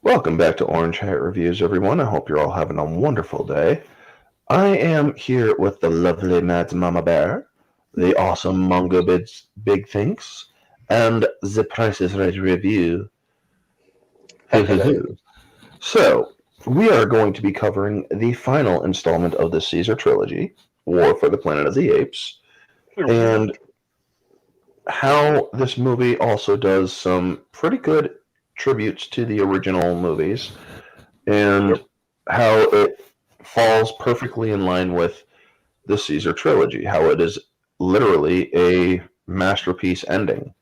Welcome back to Orange Hat Reviews, everyone. I hope you're all having a wonderful day. I am here with the lovely Mads Mama Bear, the awesome Mongo Big Thinks, and the Price is Right review. So, we are going to be covering the final installment of the Caesar trilogy, War for the Planet of the Apes, and how this movie also does some pretty good tributes to the original movies, and how it falls perfectly in line with the Caesar trilogy, how it is literally a masterpiece ending.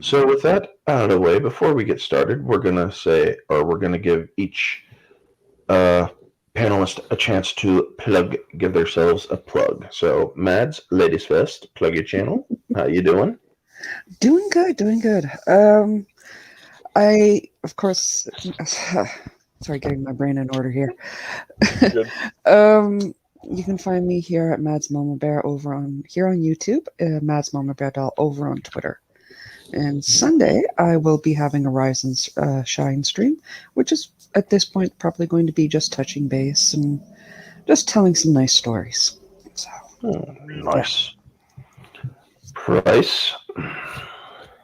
So with that out of the way, before we get started, we're going to give each panelist a chance to give themselves a plug. So Mads, ladies first, plug your channel. How you doing? Doing good. I, of course, sorry, getting my brain in order here. Good. You can find me here at Mads Mama Bear on YouTube, Mads Mama Bear Doll over on Twitter. And Sunday, I will be having a Rise and Shine stream, which is at this point probably going to be just touching base and just telling some nice stories. So, nice. Yeah. Price.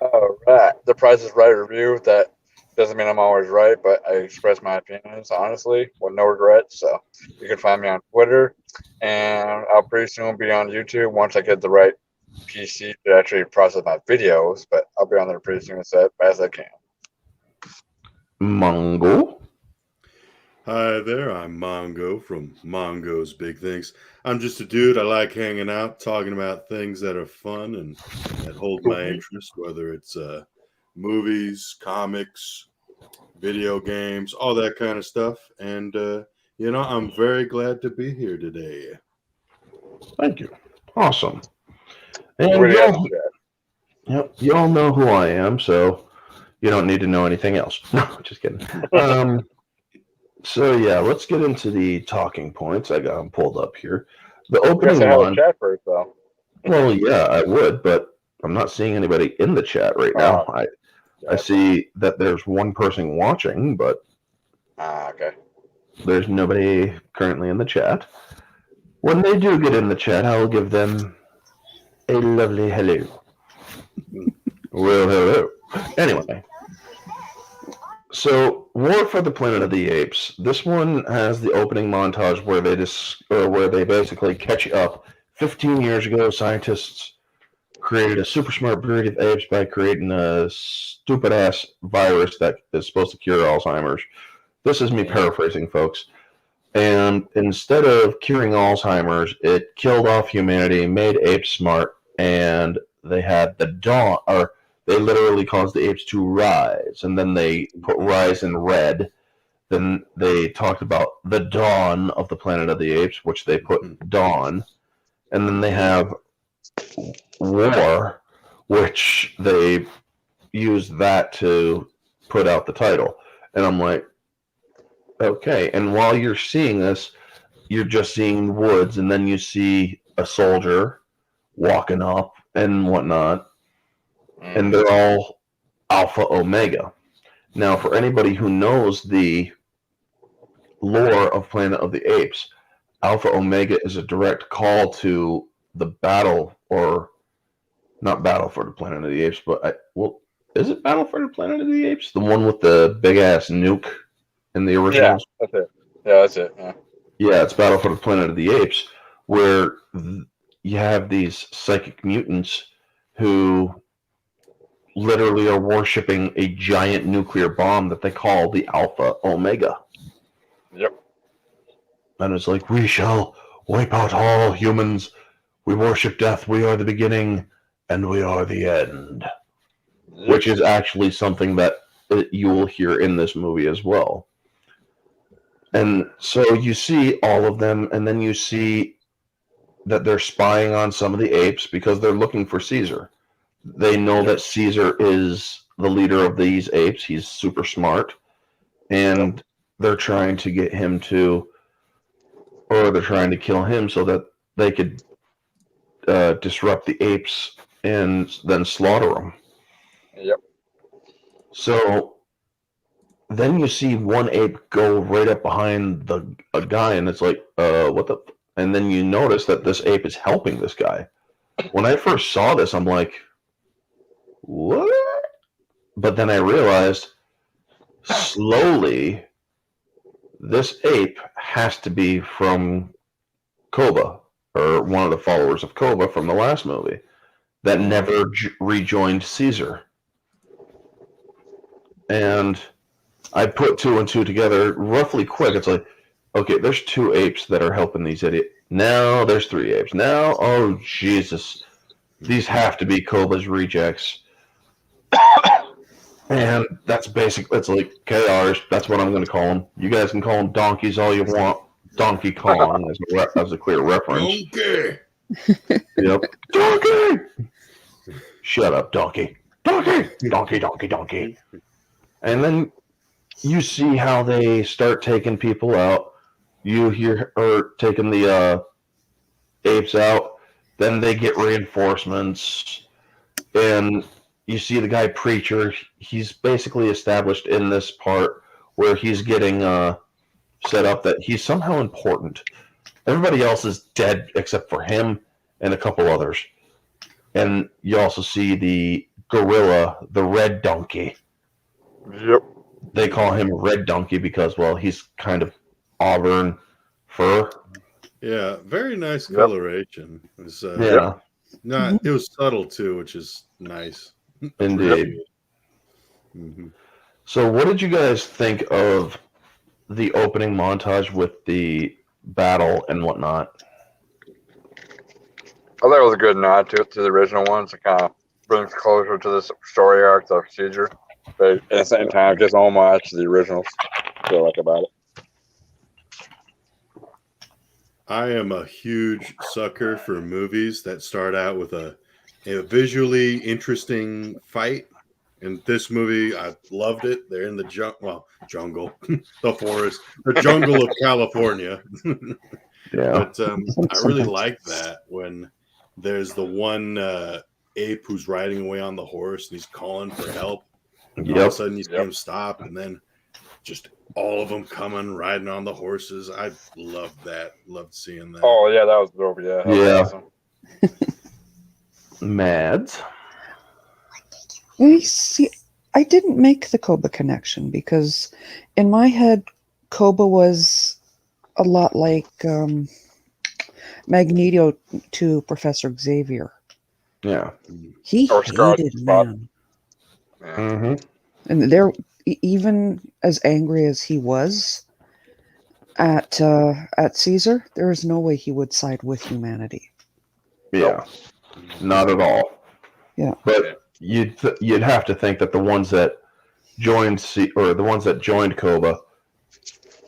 All right. The Price is Right review. That doesn't mean I'm always right, but I express my opinions honestly with no regrets. So you can find me on Twitter, and I'll pretty soon be on YouTube once I get the right PC to actually process my videos. But I'll be on there pretty soon as I can. Mongo. Hi there, I'm Mongo from Mongo's Big Things. I'm just a dude. I like hanging out, talking about things that are fun and that hold my interest, whether it's movies, comics, video games, all that kind of stuff. And, I'm very glad to be here today. Thank you. Awesome. And y'all know who I am, so you don't need to know anything else. No, just kidding. So yeah, let's get into the talking points. I got them pulled up here. The opening one. Chat first, though. Well, yeah, I would, but I'm not seeing anybody in the chat right now. I see that there's one person watching, but okay. There's nobody currently in the chat. When they do get in the chat, I'll give them a lovely hello. Well, hello. Anyway. So, War for the Planet of the Apes. This one has the opening montage where they basically catch up. 15 years ago, scientists created a super smart breed of apes by creating a stupid ass virus that is supposed to cure Alzheimer's. This is me paraphrasing, folks. And instead of curing Alzheimer's, it killed off humanity, made apes smart, and they had the dawn, or they literally caused the apes to rise, and then they put rise in red. Then they talked about the dawn of the Planet of the Apes, which they put dawn. And then they have war, which they used that to put out the title. And I'm like, okay. And while you're seeing this, you're just seeing woods, and then you see a soldier walking up and whatnot. And they're all Alpha Omega. Now, for anybody who knows the lore of Planet of the Apes, Alpha Omega is a direct call to the battle, or not Battle for the Planet of the Apes, but is it Battle for the Planet of the Apes? The one with the big ass nuke in the originals? Yeah, that's it. Yeah, that's it. Yeah, it's Battle for the Planet of the Apes, where you have these psychic mutants who literally are worshipping a giant nuclear bomb that they call the Alpha Omega. Yep. And it's like, we shall wipe out all humans. We worship death. We are the beginning, and we are the end. Yep. Which is actually something that you will hear in this movie as well. And so you see all of them, and then you see that they're spying on some of the apes because they're looking for Caesar. They know that Caesar is the leader of these apes. He's super smart. And they're trying to get him to, or they're trying to kill him so that they could disrupt the apes and then slaughter them. Yep. So then you see one ape go right up behind a guy, and it's like, what the? And then you notice that this ape is helping this guy. When I first saw this, I'm like, what? But then I realized slowly this ape has to be from Koba, or one of the followers of Koba from the last movie, that never rejoined Caesar. And I put 2 and 2 together roughly quick. It's like, okay, there's 2 apes that are helping these idiots. Now there's 3 apes. Now, oh Jesus, these have to be Koba's rejects. And that's basic. That's like KRs. That's what I'm going to call them. You guys can call them donkeys all you want. Donkey Kong as a clear reference. Donkey. Yep. Donkey. Shut up, donkey. Donkey. Donkey. Donkey. Donkey. And then you see how they start taking people out. You hear or taking the apes out. Then they get reinforcements, and you see the guy Preacher. He's basically established in this part where he's getting set up that he's somehow important. Everybody else is dead except for him and a couple others. And you also see the gorilla, the red donkey. Yep. They call him Red Donkey because, well, he's kind of auburn fur. Yeah, very nice coloration. It was, Yeah, it was subtle too, which is nice. indeed. Mm-hmm. So what did you guys think of the opening montage with the battle and whatnot? I thought it was a good nod to the original ones. It kind of brings closure to this story arc, the procedure, but at the same time, just homage to the originals. I feel like about it. I am a huge sucker for movies that start out with a visually interesting fight. In this movie, I loved it. They're in the jungle, the forest, the jungle of California. Yeah. But I really like that when there's the one ape who's riding away on the horse and he's calling for help. And all of a sudden you see him stop, and then just all of them coming, riding on the horses. I loved that. Loved seeing that. Oh, yeah, that was dope. Yeah. That was awesome. Mads. You see, I didn't make the Koba connection because in my head, Koba was a lot like Magneto to Professor Xavier. Yeah. He Or Scott. hated man. Yeah. Mm-hmm. And there, even as angry as he was at Caesar, there is no way he would side with humanity. Yeah. Not at all. Yeah. But you'd have to think that the ones that joined the ones that joined Koba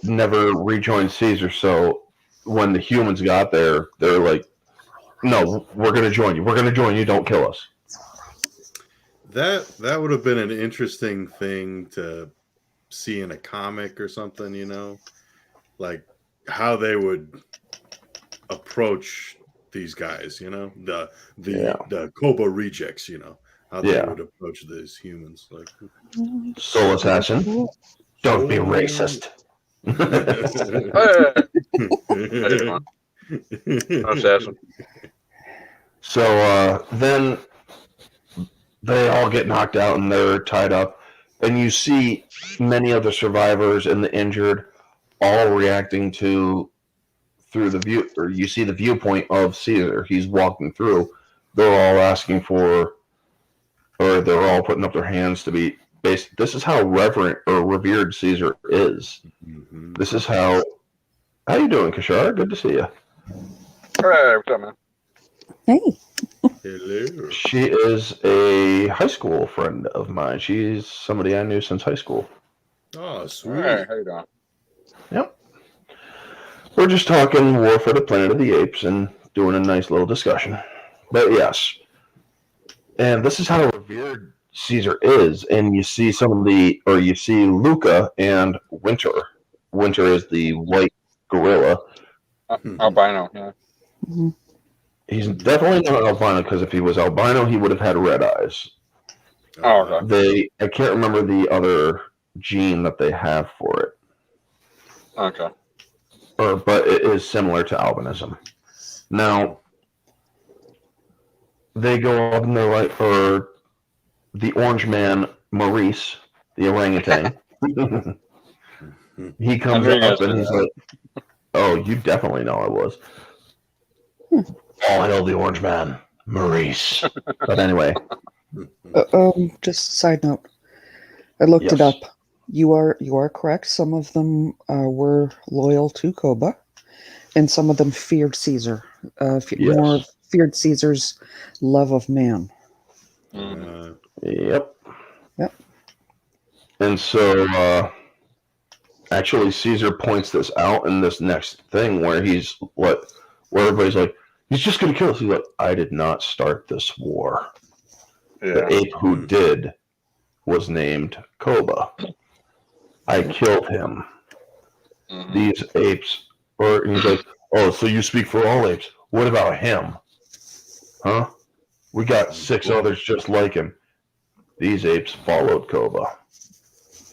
never rejoined Caesar. So when the humans got there, they're like, "No, we're going to join you. We're going to join you. Don't kill us." That would have been an interesting thing to see in a comic or something, you know, like how they would approach these guys, you know, the Koba rejects, you know, how they would approach these humans. Like, Soul Assassin, don't be racist. Assassin. So then they all get knocked out and they're tied up, and you see many of the survivors and the injured all reacting through the view, or you see the viewpoint of Caesar. He's walking through. They're all asking for, or they're all putting up their hands to be based. This is how reverent or revered Caesar is. mm-hmm. This is how you doing, Kashar? Good to see you. Hey, what's up, man? Hey. Hello. She is a high school friend of mine. She's somebody I knew since high school. Oh, sweet. Hey, how you doing? Yep. We're just talking War for the Planet of the Apes and doing a nice little discussion. But yes. And this is how revered Caesar is. And you see you see Luca and Winter. Winter is the white gorilla. Albino, yeah. Mm-hmm. He's definitely not albino, because if he was albino, he would have had red eyes. Oh, okay. I can't remember the other gene that they have for it. Okay. But it is similar to albinism. Now, they go up and they're like, or the orange man, Maurice, the orangutan, he comes up and he's like, oh, you definitely know I was. All hail the orange man, Maurice. But anyway. Just a side note. I looked it up. You are correct. Some of them were loyal to Koba, and some of them feared Caesar. More feared Caesar's love of man. Yep. And so, actually, Caesar points this out in this next thing where where everybody's like, he's just going to kill us. He's like, I did not start this war. Yeah. The ape who did was named Koba. I killed him. These apes, and he's like, oh, so you speak for all apes. What about him? Huh? We got 6 others just like him. These apes followed Koba.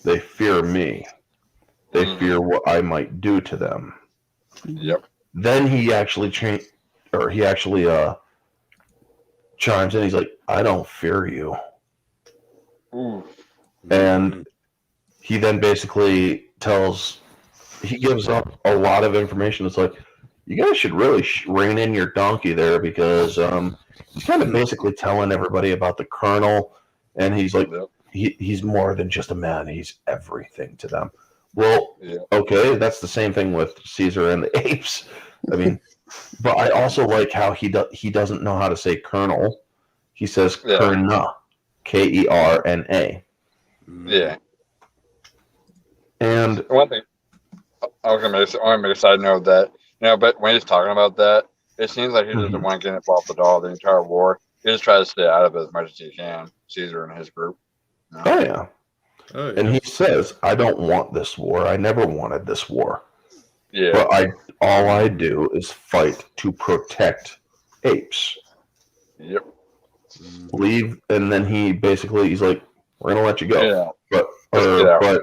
They fear me. They fear what I might do to them. Yep. Then he actually chimes in. He's like, I don't fear you. And he then basically he gives up a lot of information. It's like, you guys should really rein in your donkey there, because he's kind of basically telling everybody about the colonel, and he's like, he's more than just a man. He's everything to them. Well, okay, that's the same thing with Caesar and the apes. I mean, but I also like how he doesn't know how to say colonel. He says Kerna, Kerna. Yeah. And one thing I want to make a side note that, but when he's talking about that, it seems like he doesn't want to get involved at all the entire war. He just tries to stay out of it as much as he can, Caesar and his group. Oh, yeah. And he says, I don't want this war. I never wanted this war. Yeah. But all I do is fight to protect apes. Yep. Leave, and then he's like, we're going to let you go. Yeah. But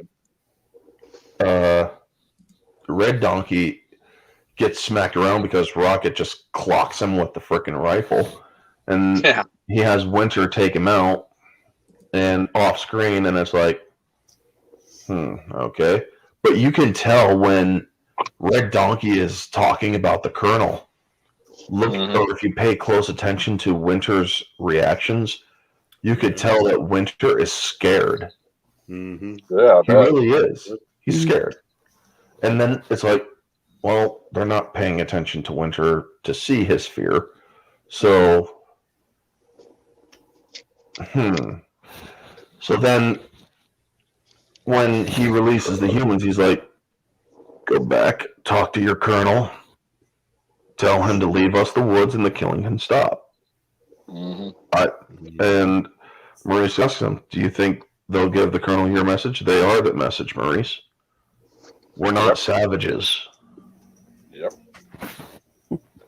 Red Donkey gets smacked around because Rocket just clocks him with the frickin' rifle. And he has Winter take him out and off screen, and it's like, okay. But you can tell when Red Donkey is talking about the colonel. Or if you pay close attention to Winter's reactions, you could tell that Winter is scared. Yeah, he really is. He's scared. And then it's like, well, they're not paying attention to Winter to see his fear. So, So then, when he releases the humans, he's like, go back, talk to your colonel, tell him to leave us the woods and the killing can stop. And Maurice asks him, do you think they'll give the colonel your message? They are the message, Maurice. We're not savages. Yep.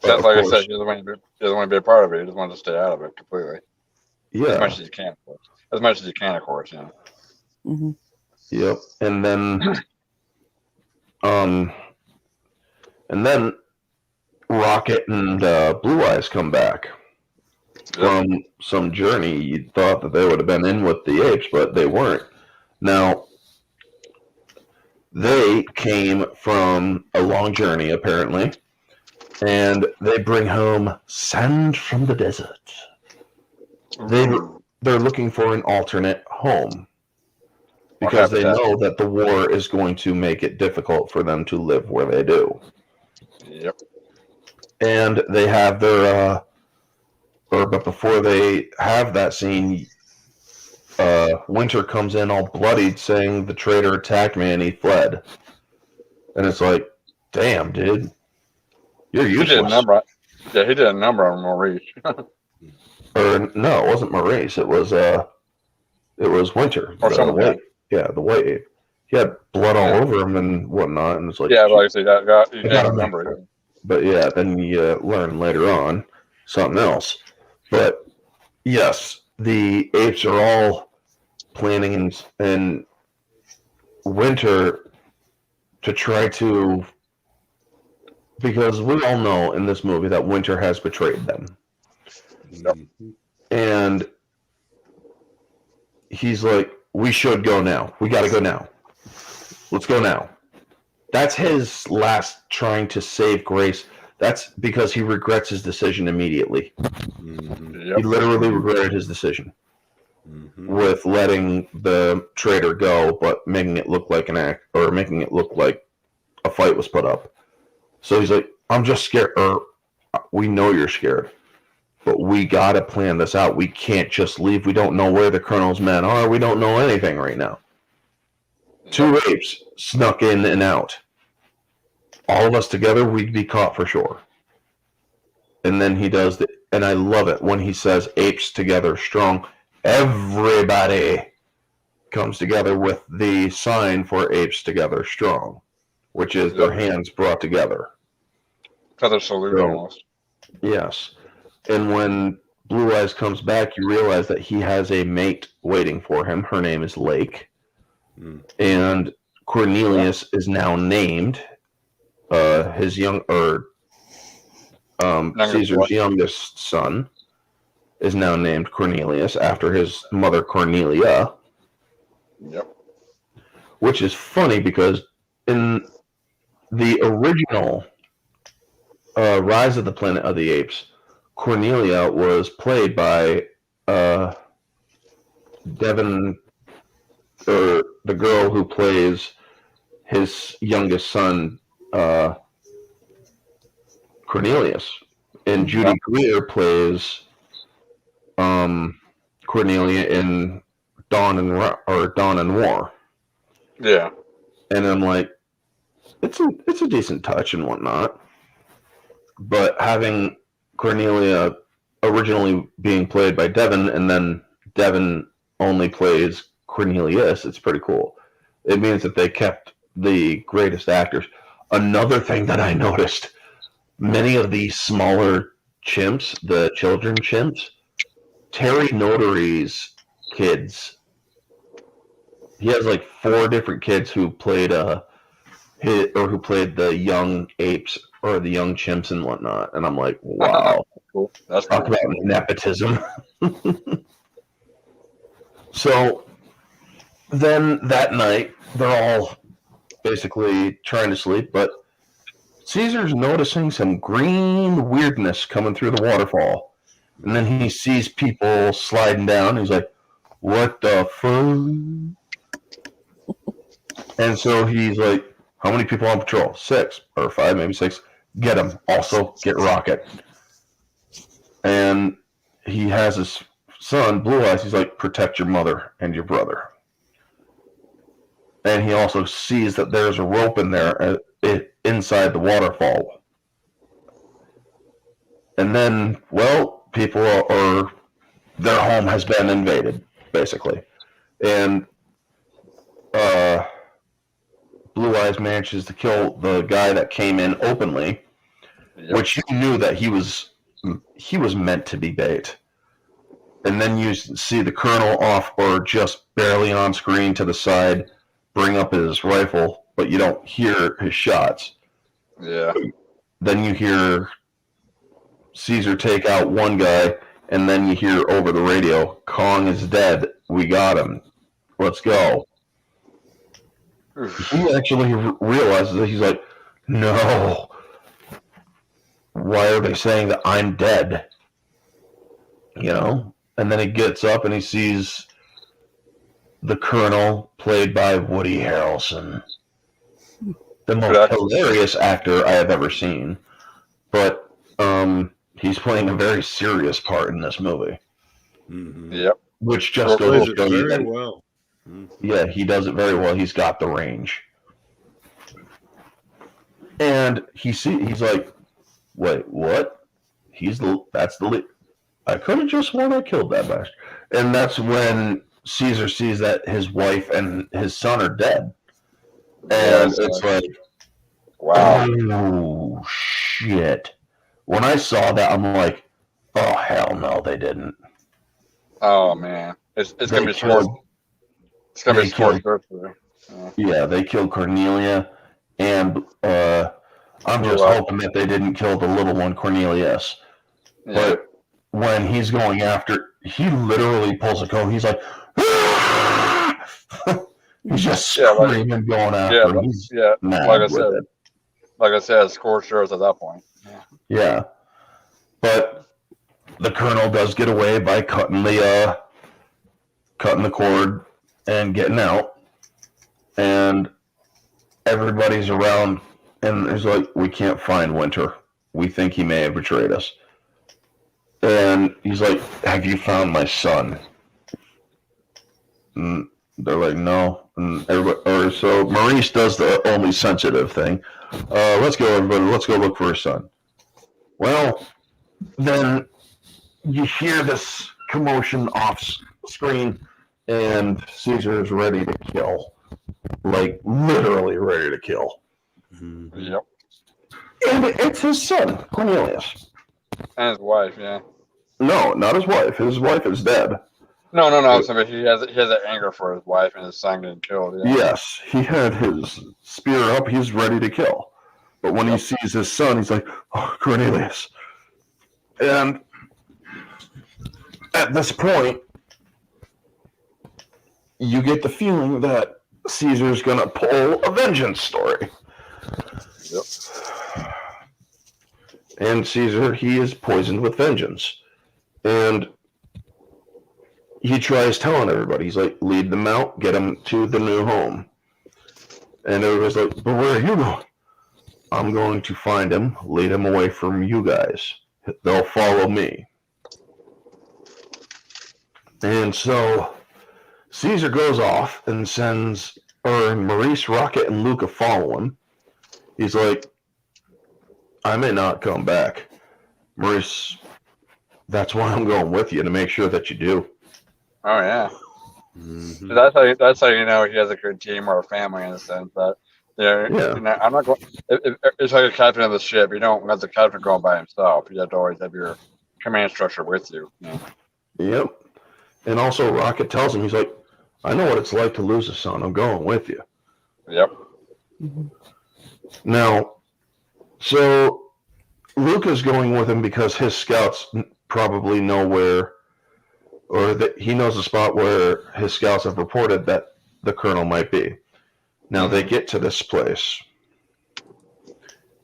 Like I said, he doesn't want to be a part of it. He just wants to stay out of it completely. Yeah. As much as he can, of course. As much as he can, of course, Yep. And then Rocket and Blue Eyes come back from some journey. You thought that they would have been in with the apes, but they weren't. Now, they came from a long journey, apparently, and they bring home sand from the desert. They're looking for an alternate home because they know that the war is going to make it difficult for them to live where they do. Yep. And they have their, but before they have that scene, Winter comes in all bloodied saying the traitor attacked me and he fled. And it's like, damn, dude. You're useless. He did a number on Maurice. Or no, it wasn't Maurice. It was Winter. Or the white. Yeah, the white ape. He had blood all over him and whatnot, and it's like, like I said, you got a number. But yeah, then you learn later on something else. But yes, the apes are all planning and Winter to try to, because we all know in this movie that Winter has betrayed them. And he's like, we should go now. We got to go now. Let's go now. That's his last trying to save Grace. That's because he regrets his decision immediately. Yep. He literally regretted his decision with letting the traitor go, but making it look like an act, or making it look like a fight was put up. So he's like, I'm just scared. Or we know you're scared, but we got to plan this out. We can't just leave. We don't know where the Colonel's men are. We don't know anything right now. 2 apes snuck in and out. All of us together, we'd be caught for sure. And then he does the, and I love it when he says apes together strong. Everybody comes together with the sign for apes together strong, which is their hands brought together. Another salute almost. Yes. And when Blue Eyes comes back, you realize that he has a mate waiting for him. Her name is Lake. And Cornelius is now named his Caesar's youngest son is now named Cornelius after his mother Cornelia. Yep. Which is funny because in the original Rise of the Planet of the Apes, Cornelia was played by Devin, or the girl who plays his youngest son, Cornelius. And Judy Greer plays Cornelia in Dawn and War. Yeah. And I'm like, it's a decent touch and whatnot. But having Cornelia originally being played by Devin, and then Devin only plays Cornelius, it's pretty cool. It means that they kept the greatest actors. Another thing that I noticed, many of the smaller chimps, the children chimps, Terry Notary's kids, he has like 4 different kids who played who played the young apes or the young chimps and whatnot. And I'm like, wow. Cool. That's Talk cool. about nepotism. So then that night, they're all basically trying to sleep, but Caesar's noticing some green weirdness coming through the waterfall. And then he sees people sliding down. He's like, what the fuck? And so he's like, how many people on patrol? 6 or 5, maybe 6. Get them. Also, get Rocket. And he has his son, Blue Eyes. He's like, protect your mother and your brother. And he also sees that there's a rope in there inside the waterfall. And then, well, people are their home has been invaded, basically. And Blue Eyes manages to kill the guy that came in openly, which you knew that he was meant to be bait. And then you see the Colonel off or just barely on screen to the side bring up his rifle, but you don't hear his shots. Yeah. Then you hear Caesar take out one guy, and then you hear over the radio, Kong is dead. We got him. Let's go. He actually realizes that he's like, no. Why are they saying that I'm dead? You know? And then he gets up and he sees the Colonel, played by Woody Harrelson. The most hilarious actor I have ever seen. But he's playing a very serious part in this movie. Mm-hmm. Yep. Which just goes to show you very that, well. Mm-hmm. Yeah, he does it very well. He's got the range. And he's like, wait, what? That's the lead. I could have just sworn I killed that bastard. And that's when Caesar sees that his wife and his son are dead. And it's like, wow. Oh, shit. When I saw that, I'm like, oh, hell no, they didn't. Oh, man. It's going to be smart. It's going to be smart birthday. Yeah, they killed Cornelia, and I'm just hoping that they didn't kill the little one, Cornelius. Yeah. But when he's going after, he literally pulls a coat. He's like, "Ah!" He's just screaming, going after him. He's mad with it. Like I said, scorched earth at that point. Yeah. But the colonel does get away by cutting the cord and getting out. And everybody's around, and it's like, we can't find Winter. We think he may have betrayed us. And he's like, have you found my son? And they're like, no. And so Maurice does the only sensitive thing. Let's go, everybody. Let's go look for his son. Well, then you hear this commotion off screen, and Caesar is ready to kill. Like, literally ready to kill. Mm-hmm. Yep. And it's his son, Cornelius. And his wife, yeah. No, not his wife. His wife is dead. No. I'm saying he has that anger for his wife and his son getting killed. Yeah. Yes, he had his spear up. He's ready to kill. But when he sees his son, he's like, oh, Cornelius. And at this point, you get the feeling that Caesar's going to pull a vengeance story. Yep. And Caesar, he is poisoned with vengeance. And he tries telling everybody. He's like, lead them out, get them to the new home. And everybody's like, but where are you going? I'm going to find him, lead him away from you guys. They'll follow me. And so Caesar goes off and sends Maurice, Rocket, and Luca follow him. He's like, I may not come back. Maurice, that's why I'm going with you, to make sure that you do. Oh, yeah. Mm-hmm. So that's how you know he has a good team or a family, in a sense that, you know, I'm not going. It's like a captain of the ship. You don't let the captain go by himself. You have to always have your command structure with you. Yep. And also, Rocket tells him, he's like, I know what it's like to lose a son. I'm going with you. Yep. Mm-hmm. Now, so Luca's going with him because his scouts probably know where, or that he knows the spot where his scouts have reported that the colonel might be. Now they get to this place,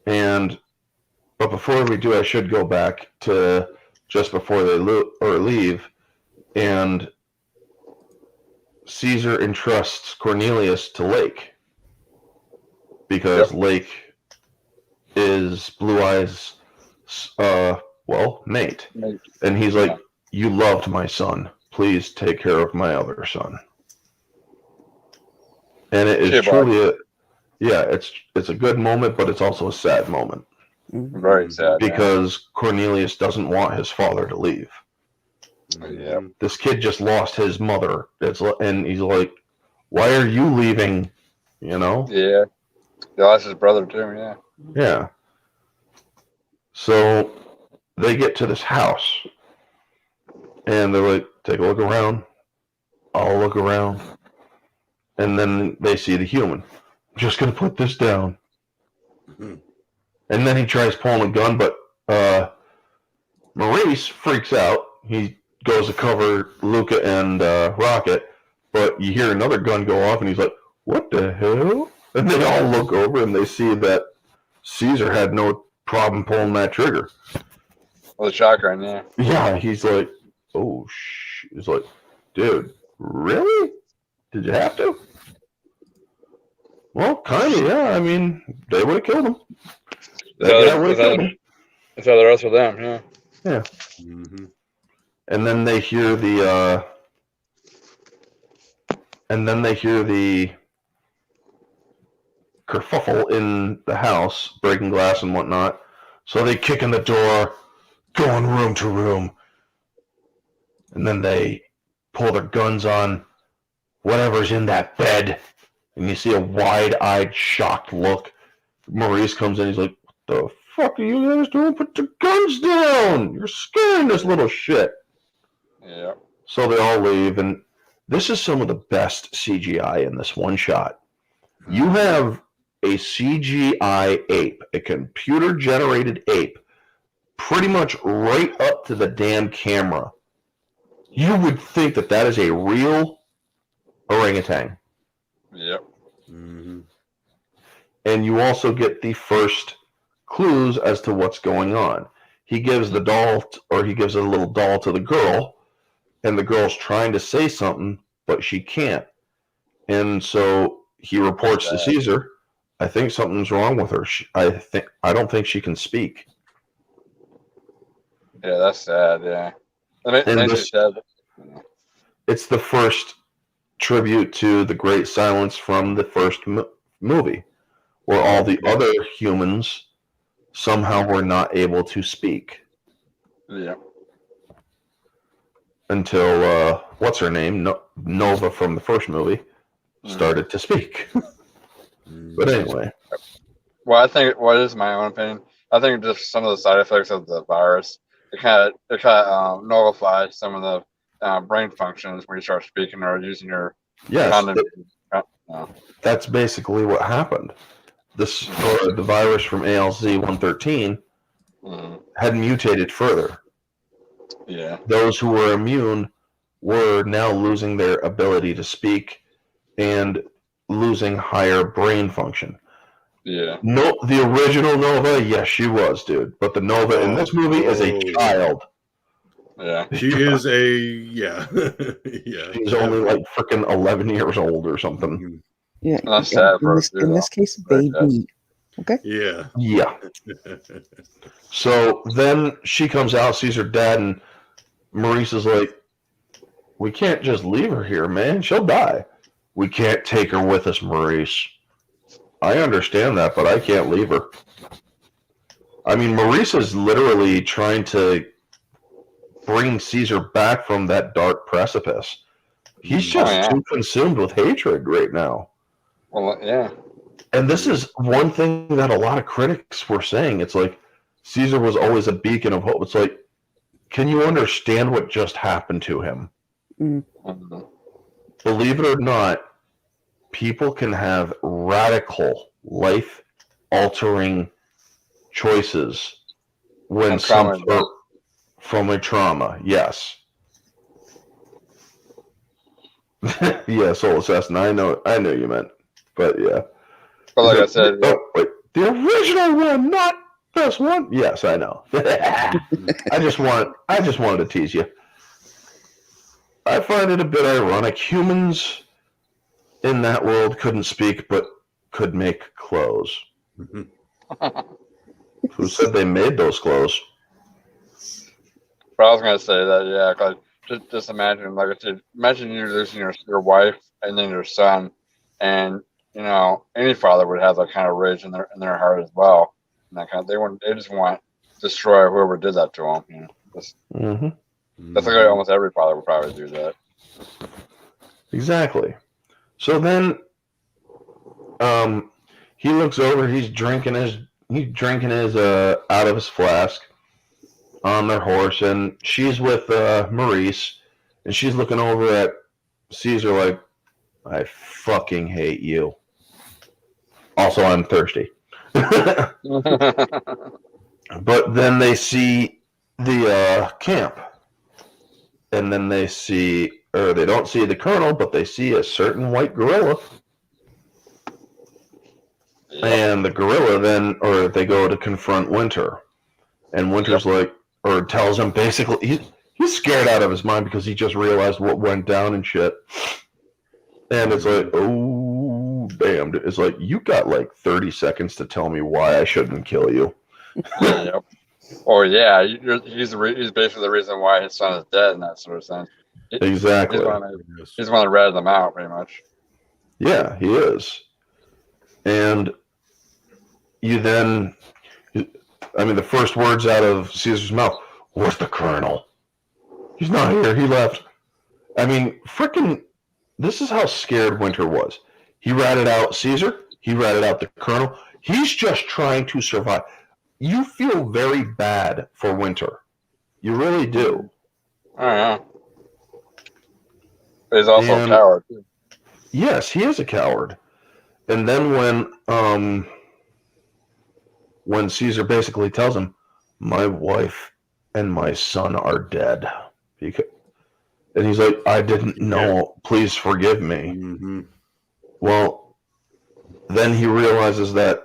but before we do, I should go back to just before they leave, and Caesar entrusts Cornelius to Lake, because Lake is Blue Eye's, mate. And he's like, you loved my son. Please take care of my other son. And it is truly it's a good moment, but it's also a sad moment. Very sad. Because Cornelius doesn't want his father to leave. Yeah. This kid just lost his mother. And he's like, why are you leaving? You know? Yeah. He lost his brother too, yeah. Yeah. So they get to this house, and they're like, take a look around. I'll look around. And then they see the human. I'm just going to put this down. Mm-hmm. And then he tries pulling a gun, but Maurice freaks out. He goes to cover Luca and Rocket, but you hear another gun go off, and he's like, what the hell? And they all look over, and they see that Caesar had no problem pulling that trigger. Well, the shotgun, yeah. Yeah, he's like, oh, he's like, dude, really? Did you have to? Well, kind of, yeah. I mean, they would have killed him. It's how the rest of them, yeah. Yeah. Mm-hmm. And then they hear the kerfuffle in the house, breaking glass and whatnot. So they kick in the door, going room to room. And then they pull their guns on whatever's in that bed. And you see a wide-eyed, shocked look. Maurice comes in, he's like, what the fuck are you guys doing? Put the guns down! You're scaring this little shit. Yeah. So they all leave, and this is some of the best CGI in this one shot. You have a CGI ape, a computer-generated ape, pretty much right up to the damn camera. You would think that that is a real orangutan. Yep. Mm-hmm. And you also get the first clues as to what's going on. He gives the doll, or he gives a little doll to the girl, and the girl's trying to say something, but she can't. And so he reports to Caesar, I think something's wrong with her. I don't think she can speak. Yeah, that's sad. Yeah. It's the first tribute to the great silence from the first movie, where all the other humans somehow were not able to speak. Yeah. Until, what's her name? Nova from the first movie started to speak. But anyway. Well, I think what is my own opinion. I think just some of the side effects of the virus, it kind of nullifies some of the brain functions when you start speaking or using your that's basically what happened. The virus from ALZ 113 had mutated further. Yeah. Those who were immune were now losing their ability to speak and losing higher brain function. Yeah. No, the original Nova, yes, she was, dude. But the Nova in this movie is a child. Yeah. She is yeah. She's only like freaking 11 years old or something. Yeah. That's sad in this case, baby. Okay. Yeah. Yeah. So then she comes out, sees her dad, and Maurice is like, we can't just leave her here, man. She'll die. We can't take her with us, Maurice. I understand that, but I can't leave her. I mean, Maurice is literally trying to bring Caesar back from that dark precipice. He's just too consumed with hatred right now. Well, yeah. And this is one thing that a lot of critics were saying. It's like Caesar was always a beacon of hope. It's like, can you understand what just happened to him? Mm-hmm. Believe it or not, people can have radical, life-altering choices when from a trauma. Yes. Yeah, Soul Assassin. I know you meant, but yeah. But like I said, wait, the original one, not this one. Yes, I know. I just wanted to tease you. I find it a bit ironic. Humans in that world couldn't speak, but could make clothes. Who said they made those clothes? But I was gonna say that, yeah. Cause just imagine, like I said, imagine you losing your wife and then your son, and you know any father would have that kind of rage in their heart as well. And that kind of they just want to destroy whoever did that to them. You know, that's like almost every father would probably do that. Exactly. So then, he looks over. He's drinking his out of his flask on their horse, and she's with Maurice, and she's looking over at Caesar like, I fucking hate you. Also, I'm thirsty. But then they see the camp, and then they don't see the colonel, but they see a certain white gorilla. Yep. And the gorilla they go to confront Winter, and Winter's like, or tells him basically he's scared out of his mind because he just realized what went down and shit. And it's like, oh damn! It's like, you got like 30 seconds to tell me why I shouldn't kill you. Yep. Or yeah, he's basically the reason why his son is dead and that sort of thing. Exactly. He's one that ratted them out, pretty much. Yeah, he is. And the first words out of Caesar's mouth, where's the colonel? He's not here. He left. I mean, frickin', this is how scared Winter was. He ratted out Caesar. He ratted out the colonel. He's just trying to survive. You feel very bad for Winter. You really do. Oh, yeah. But he's also a coward, too. Yes, he is a coward. And then when Caesar basically tells him, "My wife and my son are dead," and he's like, "I didn't know. Please forgive me." Mm-hmm. Well, then he realizes that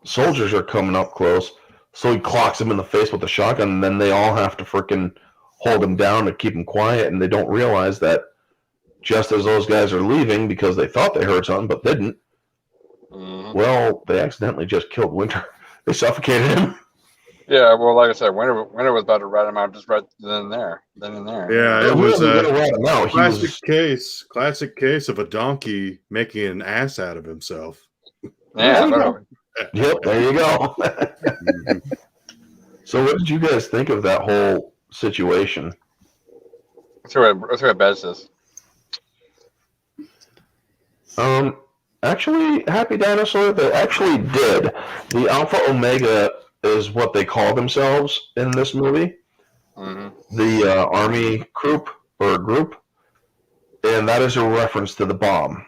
soldiers are coming up close, so he clocks him in the face with the shotgun, and then they all have to freaking hold him down to keep him quiet, and they don't realize that just as those guys are leaving because they thought they heard something but didn't, well, they accidentally just killed Winter. They suffocated him. Yeah, well, like I said, Winter was about to rat him out just right then and there. Yeah, it He was wasn't gonna rat him out. He was classic case of a donkey making an ass out of himself. Yeah, literally. Yep, there you go. So what did you guys think of that whole situation? Let's hear what Bez says. Actually, Happy Dinosaur, they actually did. The Alpha Omega is what they call themselves in this movie. The Army group, and that is a reference to the bomb.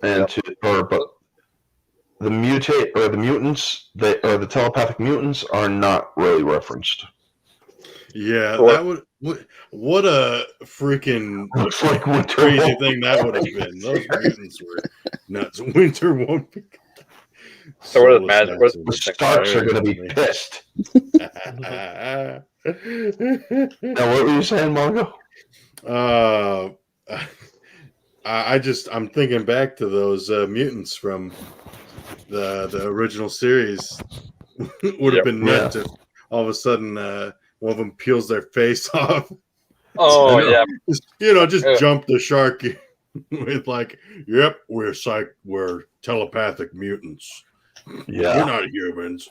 And but the mutants, the telepathic mutants are not really referenced. Yeah, that would what a freaking Looks like Winter crazy thing that would have been. Those mutants were nuts. Winter won't be. So what is magic? The Starks are going to be pissed. Now, what were you saying, Mongo? I'm thinking back to those mutants from the original series. Would have been nuts if all of a sudden one of them peels their face off. Oh yeah, just jump the shark with like, "Yep, we're telepathic mutants. Yeah, we're not humans."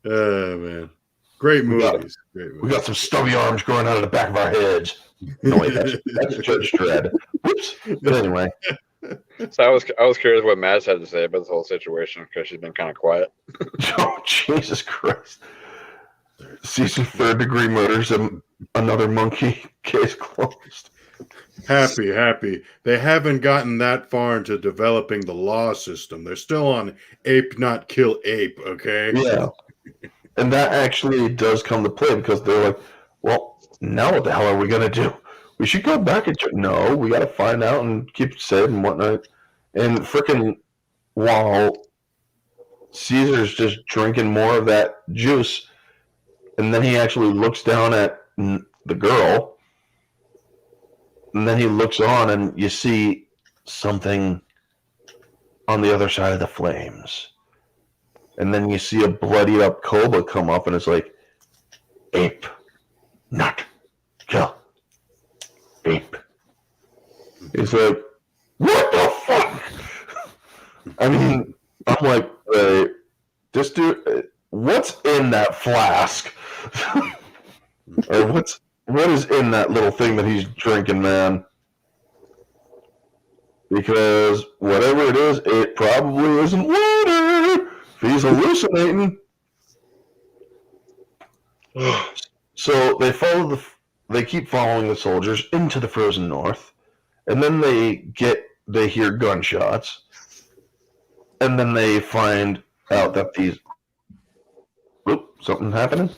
Oh man, great movies. We got some stubby arms growing out of the back of our heads. No wait, that's Judge Dredd. Whoops. But anyway. So I was curious what Mads had to say about this whole situation because she's been kind of quiet. Oh Jesus Christ! Season 3rd Degree Murders and another monkey case closed. Happy. They haven't gotten that far into developing the law system. They're still on ape not kill ape, okay? Yeah. And that actually does come to play because they're like, well, now what the hell are we going to do? We should go back and no, we got to find out and keep it safe and whatnot. And freaking while Caesar's just drinking more of that juice, and then he actually looks down at the girl, and then he looks on and you see something on the other side of the flames. And then you see a bloodied up Cobra come up and it's like, ape, not kill, ape. It's like, what the fuck? I mean, I'm like, this dude, what's in that flask? Or what is in that little thing that he's drinking, man? Because whatever it is, it probably isn't water. If he's hallucinating. So they keep following the soldiers into the frozen north, and then they hear gunshots, and then they find out that something happening.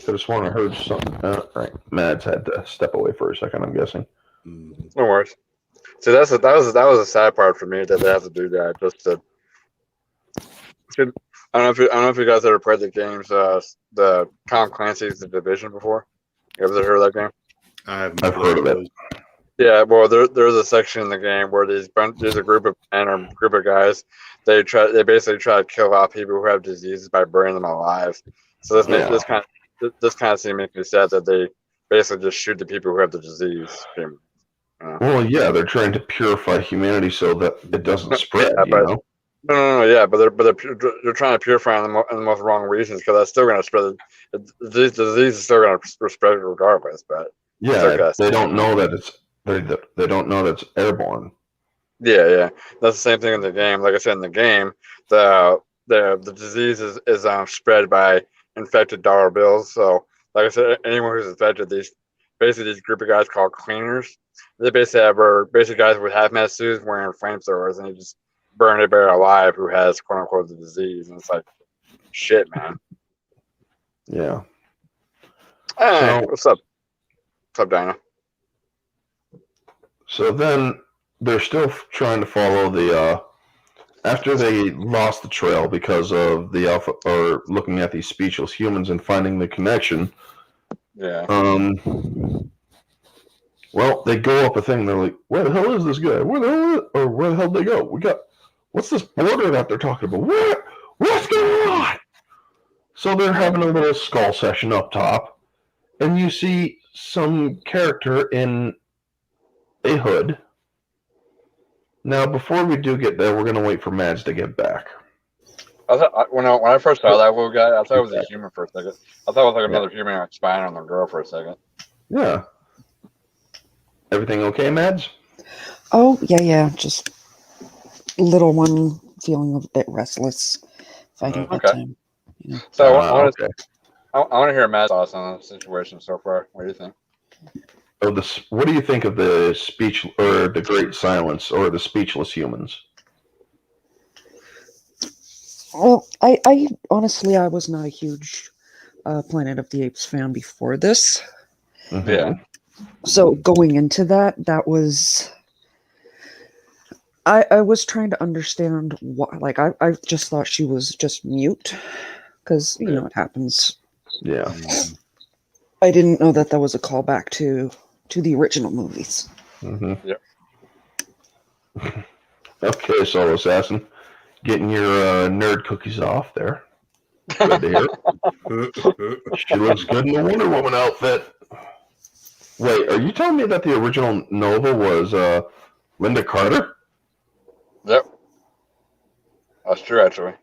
I just want to heard something. Right, Mads had to step away for a second. I'm guessing. No worries. See, that was a sad part for me that they have to do that just to. I don't know if you guys ever played the games, the Tom Clancy's The Division before. You ever heard of that game? I've heard of it. Yeah, well, there's a section in the game where there's a group of men or group of guys. They basically try to kill off people who have diseases by burning them alive. So this kind of seems makes me sad that they basically just shoot the people who have the disease. Well, yeah, they're trying to purify humanity so that it doesn't spread. No, but they're trying to purify in the most wrong reasons because that's still going to spread. The disease is still going to spread regardless. But yeah, they don't know that they don't know that it's airborne. Yeah, that's the same thing in the game. Like I said, in the game, the disease is spread by infected dollar bills. So, like I said, anyone who's infected, basically these group of guys called cleaners. They basically were basically guys with hazmat suits wearing flamethrowers, and they just burn a bear alive who has quote unquote the disease. And it's like, shit, man. Yeah. Hey, So- what's up? What's up, Dinah? So then they're still trying to follow the after they lost the trail because of the alpha or looking at these speechless humans and finding the connection. Yeah. Well, they go up a thing. They're like, "Where the hell is this guy? Where the hell did they go? What's this border that they're talking about? What's going on?" So they're having a little skull session up top, and you see some character in a hood. Now, before we do get there, we're going to wait for Mads to get back. When I first saw that little guy, I thought it was a human for a second. I thought it was like another human like, spying on the girl for a second. Yeah. Everything okay, Mads? Oh, yeah. Just little one feeling a bit restless. Fighting Okay. time. So I want okay. to hear Matt's thoughts on the situation so far. What do you think? What do you think of the speech or the great silence or the speechless humans? Well, I honestly, I was not a huge Planet of the Apes fan before this. Mhm. Yeah. So going into that was... I was trying to understand what, like, I just thought she was just mute, because, you know, it happens. Yeah. I didn't know that was a callback to the original movies. Mm-hmm. Yep. Okay, Solo Assassin. Getting your nerd cookies off there. Good to hear. She looks good in the Wonder Woman outfit. Wait, are you telling me that the original Nova was Linda Carter? Yep. That's true, actually.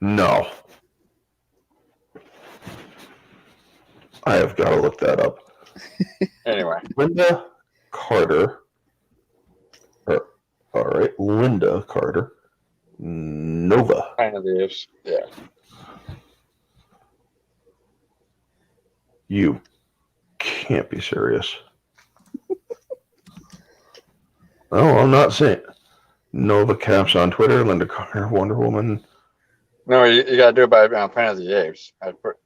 No. I have got to look that up. Anyway. Linda Carter. All right, Linda Carter. Nova. Kind of the Apes. Yeah. You can't be serious. Oh, I'm not saying. Nova Caps on Twitter, Linda Carter, Wonder Woman. No, you got to do it by Planet of the Apes. I put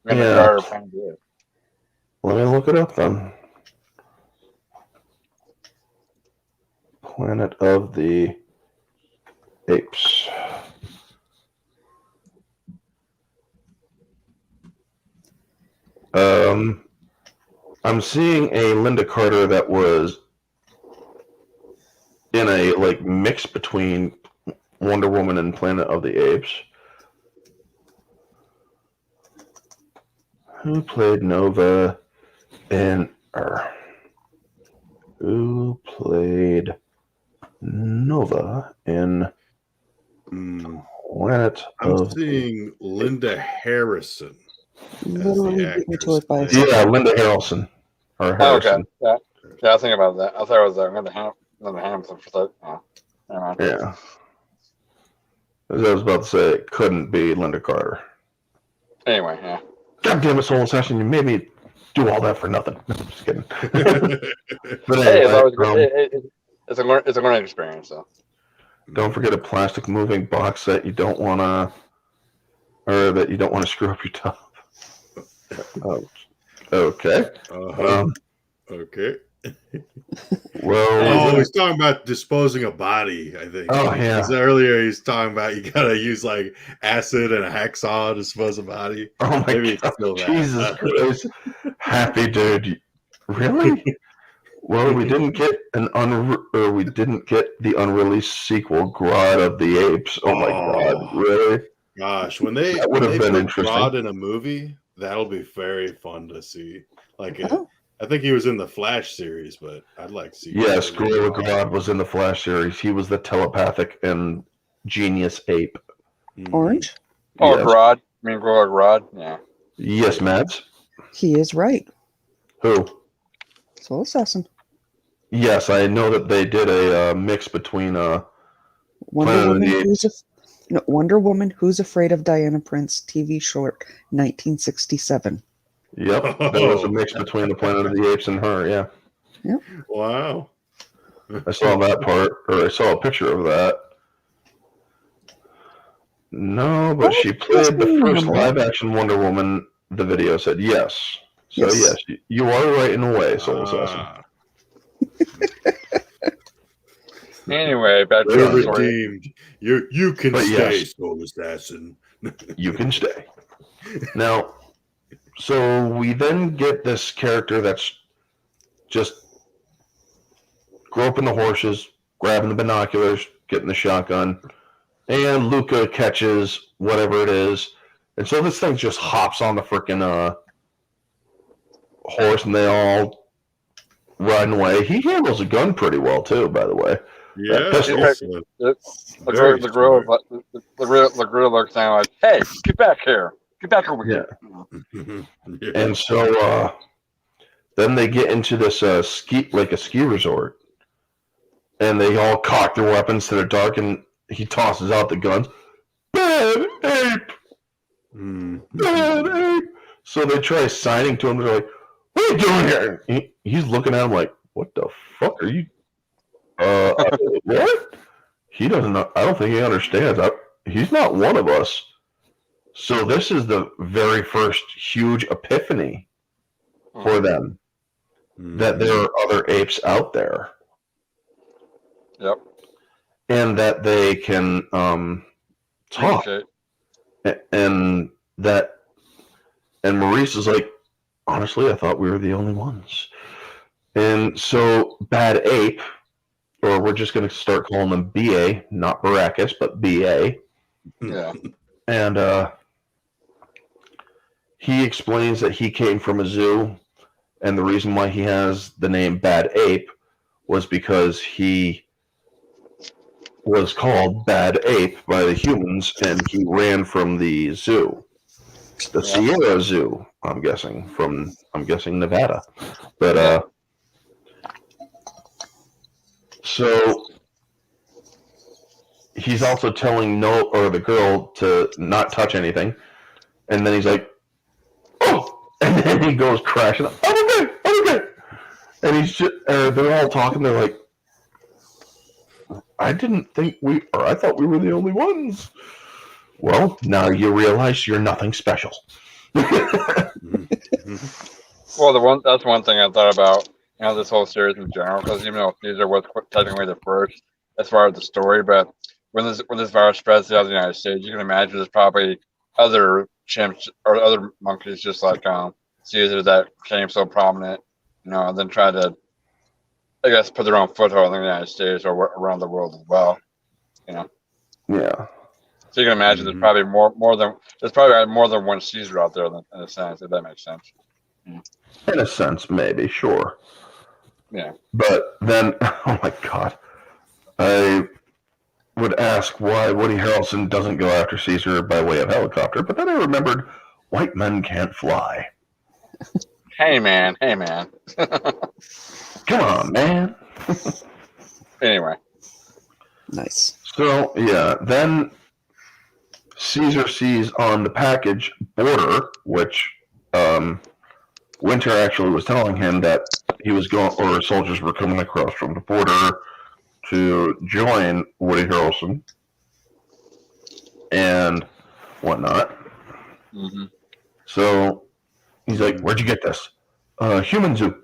Carter, Planet of the Apes. Let me look it up then. Planet of the Apes. I'm seeing a Linda Carter that was in a like mix between Wonder Woman and Planet of the Apes. Who played Nova in Who played Nova in Planet I'm of... seeing Linda Harrison. Literally beat me to it by a actress. Yeah, Linda Harrelson. Or Oh, okay. Harrison. Yeah, I was thinking about that. I thought it was Linda Hamilton for that. Oh, never mind. Yeah. As I was about to say, it couldn't be Linda Carter. Anyway, yeah. God damn it, Soul Assassin, you made me do all that for nothing. No, I'm just kidding. But Hey, anyway, it's a learning experience, though. don't forget a plastic moving box that you don't want to screw up your top. Oh, okay. Okay. Well, he's talking about disposing a body, I think. Oh, yeah. Because earlier he's talking about you gotta use like acid and a hacksaw to dispose a body. oh my Maybe it's God, still that. Jesus Christ. Happy dude. Really? Well, we didn't get the unreleased sequel, Grodd of the Apes. Oh my God, really? Gosh, when they That would have been put interesting. Grodd in a movie, that'll be very fun to see. Like, Oh. I think he was in the Flash series, but I'd like to see. Yes, Grodd. Gorilla Grodd was in the Flash series. He was the telepathic and genius ape. Orange? Oh, Yes. Grodd. I mean, Grodd. Yeah. Yes, Mads. He is right. Who? Soul Assassin. Yes, I know that they did a mix between Planet of the Apes. Wonder Woman Who's Afraid of Diana Prince TV short 1967. Yep, there was a mix between the Planet of the Apes and her. Yeah, Wow. I saw that part, or I saw a picture of that. No, but she played the first live-action Wonder Woman. The video said yes. So yes, you are right in a way, Soul Assassin. Anyway, back to You're the story. redeemed. You can But stay, yes. Soul Assassin. You can stay. Now, so we then get this character that's just groping the horses, grabbing the binoculars, getting the shotgun, and Luca catches whatever it is. And so this thing just hops on the freaking horse, and they all riding away. He handles a gun pretty well, too, by the way. Yeah. The gorilla looks down like, "Hey, get back here! Get back over here!" Yeah. And so then they get into this a ski resort, and they all cock their weapons to the dark, and he tosses out the guns. Bad ape! Bad ape! So they try signing to him. They're like, "What are you doing here?" And he's looking at him like, "What the fuck are you? What?" He doesn't know. I don't think he understands. He's not one of us. So this is the very first huge epiphany for them, that there are other apes out there. Yep. And that they can talk. And Maurice is like, honestly, I thought we were the only ones. And so Bad Ape, or we're just going to start calling them BA, not Baracus, but BA. Yeah. And he explains that he came from a zoo, and the reason why he has the name Bad Ape was because he was called Bad Ape by the humans, and he ran from the zoo, the Sierra Zoo. I'm guessing Nevada, but so he's also telling the girl to not touch anything, and then he's like, "Oh!" and then he goes crashing. I'm okay. And he's just, they're all talking. They're like, I thought we were the only ones. Well, now you realize you're nothing special. Well, that's one thing I thought about, this whole series in general, because even though Caesar was technically the first as far as the story, but when this virus spreads throughout the United States, you can imagine there's probably other chimps or other monkeys just like Caesar that became so prominent, and then try to, I guess, put their own foothold in the United States or around the world as well. Yeah. So you can imagine there's probably more than one Caesar out there in a sense, if that makes sense. In a sense, maybe, sure. Yeah. But then, oh my God, I would ask why Woody Harrelson doesn't go after Caesar by way of helicopter, but then I remembered white men can't fly. Hey man. Come on, man. Anyway. Nice. So, yeah, then Caesar sees on the package border, which Winter actually was telling him that he was going, or soldiers were coming across from the border to join Woody Harrelson and whatnot. Mm-hmm. So he's like, "Where'd you get this?" Human zoo.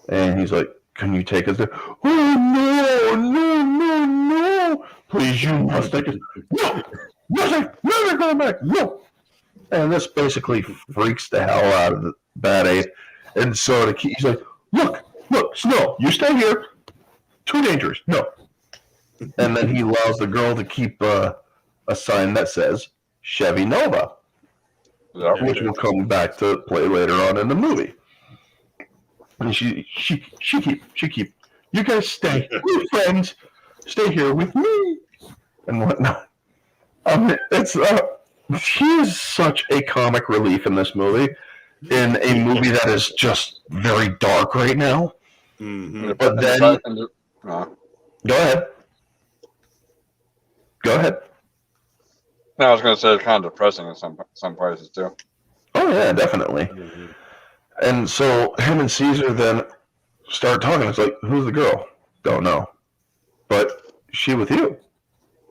And he's like, "Can you take us there?" "Oh, no. Please, you must take us." "No, never going back. No." And this basically freaks the hell out of the Bad Ape. And so he's like, look, Snow, you stay here. Too dangerous. No. And then he allows the girl to keep a sign that says Chevy Nova, which will come back to play later on in the movie. And she keep, "You guys stay. We're friends. Stay here with me," and whatnot. He is such a comic relief in this movie, in a movie that is just very dark right now. Mm-hmm. But then, go ahead. No, I was going to say it's kind of depressing in some places too. Oh Oh yeah, definitely. Mhm. And so him and Caesar then start talking. It's like, who's the girl? Don't know. But she with you.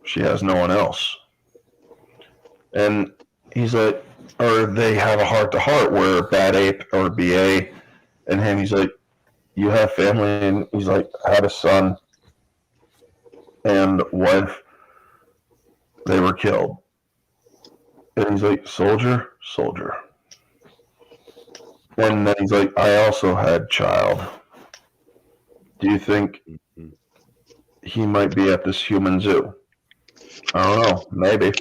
She has no one else. And he's like, or they have a heart to heart where Bad Ape or BA and him, he's like, you have family? And he's like, I had a son and wife. They were killed. And he's like, soldier, soldier. And then he's like, I also had child. Do you think Mhm. he might be at this human zoo? I don't know, maybe.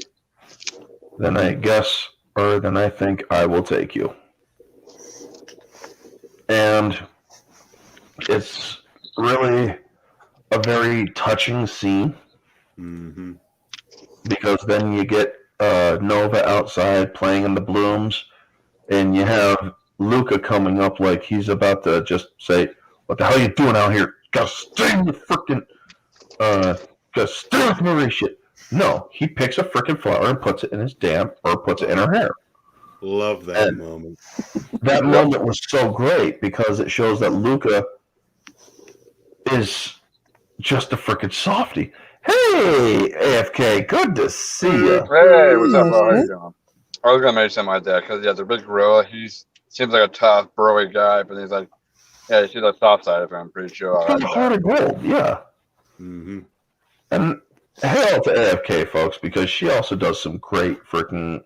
Then I guess, or then I think I will take you. And it's really a very touching scene Mhm. because then you get Nova outside playing in the blooms, and you have Luca coming up like he's about to just say, "What the hell are you doing out here? Gotta stay in your freaking, gotta stay with Mauricia." No, he picks a freaking flower and puts it in his puts it in her hair. Love that And moment. that moment was so great because it shows that Luca is just a freaking softie. Hey, AFK, good to see you. Hey, what's up, bro? How Okay. you doing? I was gonna mention something like that because yeah, the big gorilla. He seems like a tough, burly guy, but he's like, yeah, he's the soft side of him. I'm pretty sure. I He's like a heart that. of gold, yeah. Hmm. And hail to AFK, folks, because she also does some great freaking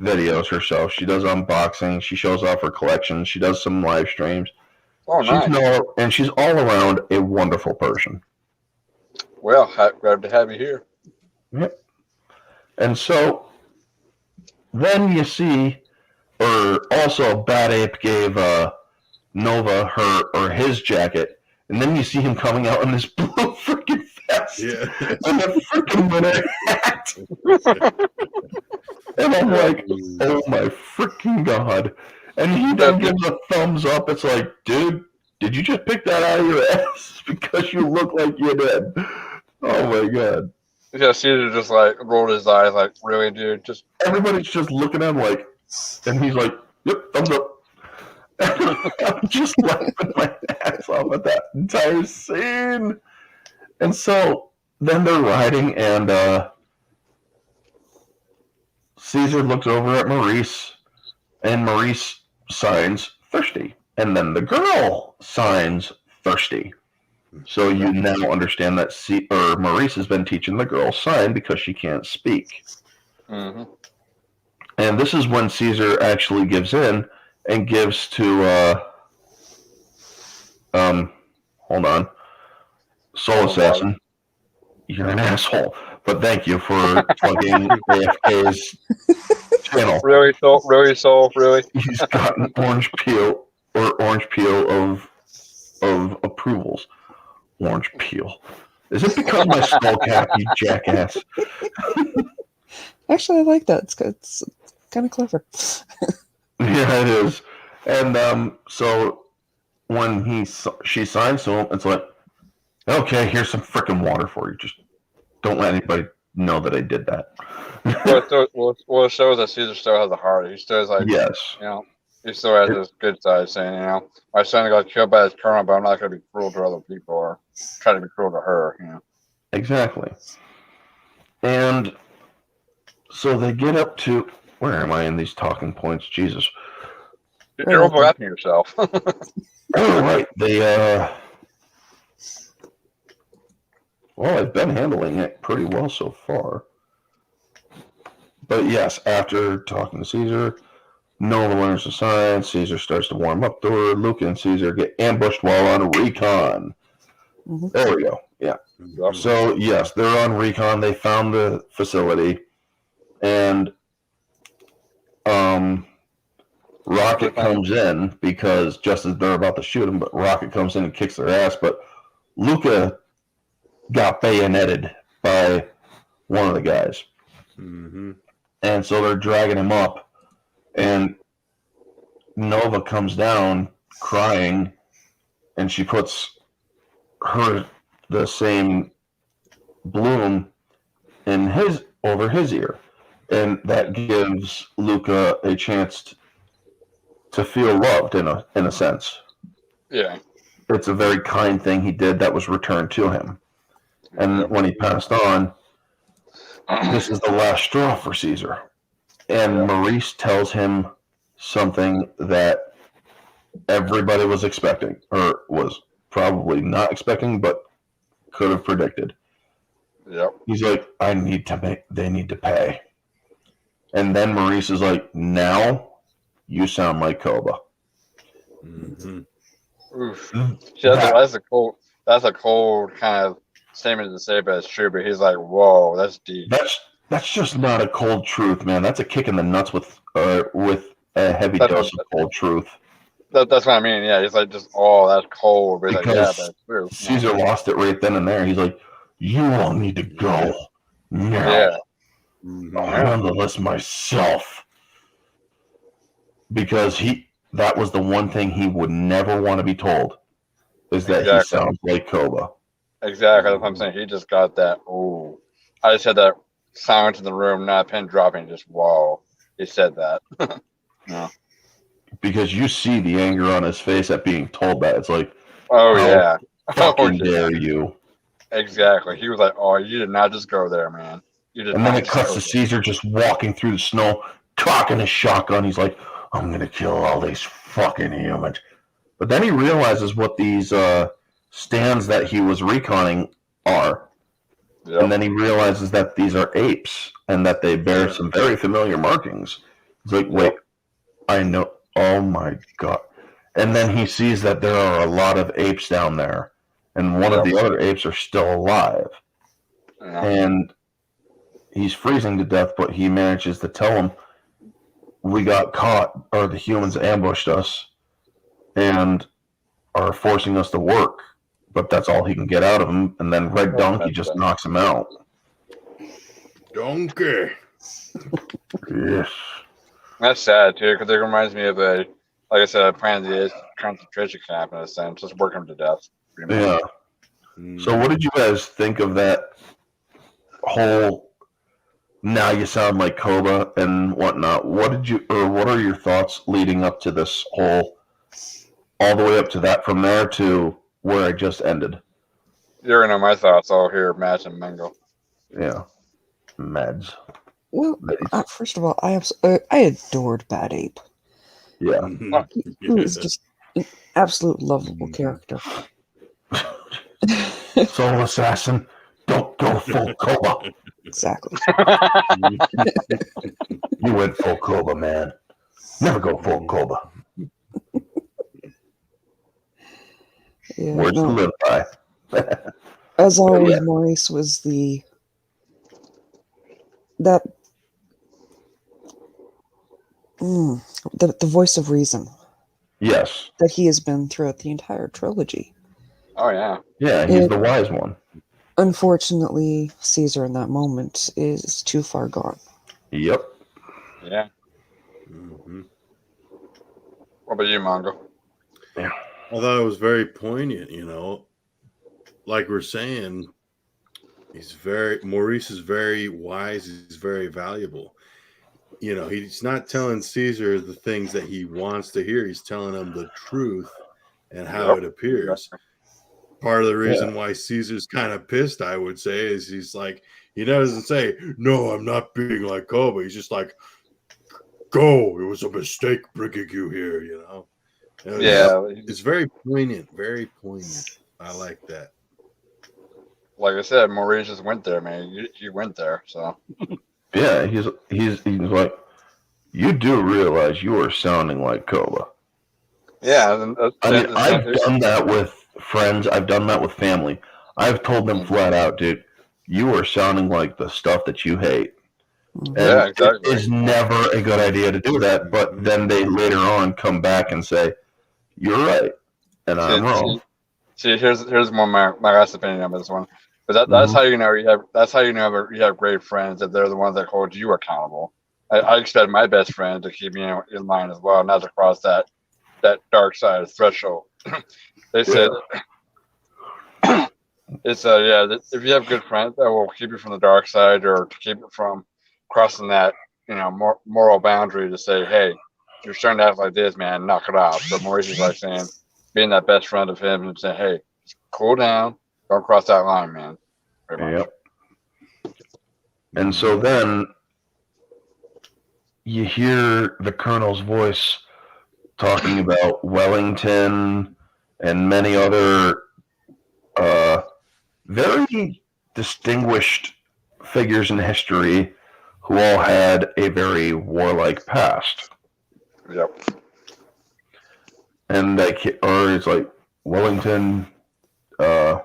videos herself. She does unboxing. She shows off her collection. She does some live streams. Oh, nice. And she's all around a wonderful person. Well, glad to have you here. Yep. And so then you see, or also Bad Ape gave Nova his jacket, and then you see him coming out in this blue freaking vest Yeah. and a freaking winter hat. And I'm like, oh my freaking god. And he then gives a thumbs up. It's like, dude, did you just pick that out of your ass? Because you look like you did. Oh my god. Yeah, Caesar just like rolled his eyes, like, really, dude? Just Everybody's just looking at him like, and he's like, yep, thumbs up. I'm just laughing my ass off at that entire scene. And so then they're riding, and Caesar looks over at Maurice, and Maurice signs thirsty. And then the girl signs thirsty. So you now understand that Maurice has been teaching the girl sign because she can't speak. mm-hmm. And this is when Caesar actually gives in and gives to hold on, Soul Assassin. You're an asshole, but thank you for plugging AFK's channel. Really, soul, really. He's got an orange peel of approvals. Orange peel. Is it because of my skull cap, you jackass? Actually, I like that. It's good. It's kind of clever. Yeah, it is. And so when she signs to him, it's like, okay, here's some freaking water for you. Just don't let anybody know that I did that. Well, it shows that Caesar still has a heart. He still has, like, Yes. you know, he still has this good side, saying, you know, my son got killed by his karma, but I'm not going to be cruel to other people or try to be cruel to her, you know. Exactly. And so they get up to, where am I in these talking points? Jesus. You're overlapping yourself. Oh, right. Well, I've been handling it pretty well so far. But yes, after talking to Caesar, Nova learns the sign. Caesar starts to warm up to her. Luke and Caesar get ambushed while on Recon. Mm-hmm. There we go. Yeah. So, yes, they're on Recon. They found the facility. And Rocket comes in because just as they're about to shoot him, but Rocket comes in and kicks their ass. But Luca got bayoneted by one of the guys. Mm-hmm. And so they're dragging him up. And Nova comes down crying, and she puts the same bloom over his ear. And that gives Luca a chance to feel loved in a sense. Yeah. It's a very kind thing he did that was returned to him. And when he passed on, this is the last straw for Caesar. And Maurice tells him something that everybody was expecting, or was probably not expecting, but could have predicted. Yep. He's like, they need to pay. And then Maurice is like, now you sound like Koba. Mm-hmm. Oof. That's a cold kind of statement to say, but it's true. But he's like, whoa, that's deep. That's just not a cold truth, man. That's a kick in the nuts with a heavy dose of cold truth. That's what I mean. Yeah, he's like, just that's cold. But he's like, yeah, that's true. Caesar lost it right then and there. He's like, you all need to go now. Yeah. I'll handle this myself. Because that was the one thing he would never want to be told, is that he sounds like Koba. Exactly. That's what I'm saying. He just got that. Ooh. I just had that silence in the room, not a pin dropping. Just, whoa. He said that. Yeah. Because you see the anger on his face at being told that. It's like, how fucking dare you. Exactly. He was like, oh, you did not just go there, man. And then it cuts to Caesar just walking through the snow, cocking his shotgun. He's like, I'm going to kill all these fucking humans. But then he realizes what these stands that he was reconning are. Yep. And then he realizes that these are apes and that they bear some very familiar markings. He's like, wait, I know. Oh, my God. And then he sees that there are a lot of apes down there. And one of the other apes are still alive. Yeah. And he's freezing to death, but he manages to tell him, we got caught, or the humans ambushed us and are forcing us to work. But that's all he can get out of him. And then Red Donkey just knocks him out. Donkey. Yes. That's sad, too, because it reminds me of like I said, a Planet concentration camp in a sense, just working him to death. Yeah. So what did you guys think of that whole now you sound like Koba and whatnot? What are your thoughts leading up to this whole, all the way up to that, from there to where I just ended? You're gonna know my thoughts all here, Matt and Mango. Yeah. Meds. Well, first of all, I adored Bad Ape. Yeah. He was just an absolute lovable character. Soul assassin, don't go full Koba. Exactly. You went full Koba, man. Never go full Koba. Yeah, words to live by. As always, Maurice was the voice of reason. Yes. That he has been throughout the entire trilogy. Oh, yeah. Yeah, he's the wise one. Unfortunately, Caesar in that moment is too far gone. Yep. Yeah. Mm-hmm. What about you, Mongo? Yeah. I thought it was very poignant, Like we're saying, Maurice is very wise, he's very valuable. He's not telling Caesar the things that he wants to hear. He's telling him the truth and how it appears. Part of the reason why Caesar's kind of pissed, I would say, is he's like, he doesn't say, no, I'm not being like Koba. He's just like, go. It was a mistake bringing you here, It's very poignant, very poignant. I like that. Like I said, Maurice just went there, man. You went there, so. Yeah, he's like, you do realize you are sounding like Koba. Yeah. I've done that with friends. I've done that with family. I've told them flat out, dude, you are sounding like the stuff that you hate. And exactly. It is never a good idea to do that, but then they later on come back and say, you're right, and I'm wrong. See, here's one my last opinion on this one. But that's how you know you have great friends, if they're the ones that hold you accountable. I expect my best friend to keep me in line as well, not to cross that dark side threshold. They said it's if you have good friends that will keep you from the dark side, or to keep you from crossing that moral boundary, to say, hey, you're starting to act like this, man. Knock it off. But Maurice is like saying, being that best friend of him and saying, hey, cool down. Don't cross that line, man. Pretty much. Yep. And so then you hear the colonel's voice talking about Wellington and many other very distinguished figures in history who all had a very warlike past. Yep. And it's like Wellington, I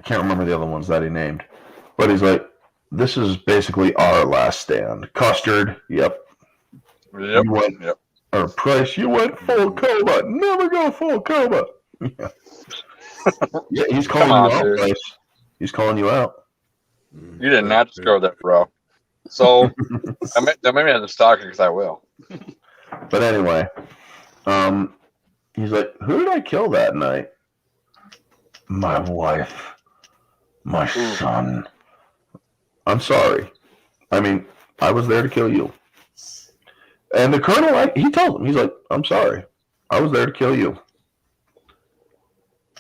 can't remember the other ones that he named, but he's like, this is basically our last stand. Custard, yep. Yep. You went, Yep. or Price, you went full coma. Never go full coma. Yeah, yeah, he's calling Come on, you out, dude. Price. He's calling you out. You did not just go there, bro. So maybe I have to stalk you because I will. But anyway, he's like, who did I kill that night? My wife. My son. I'm sorry. I mean, I was there to kill you. And the colonel, he told him, he's like, I'm sorry. I was there to kill you.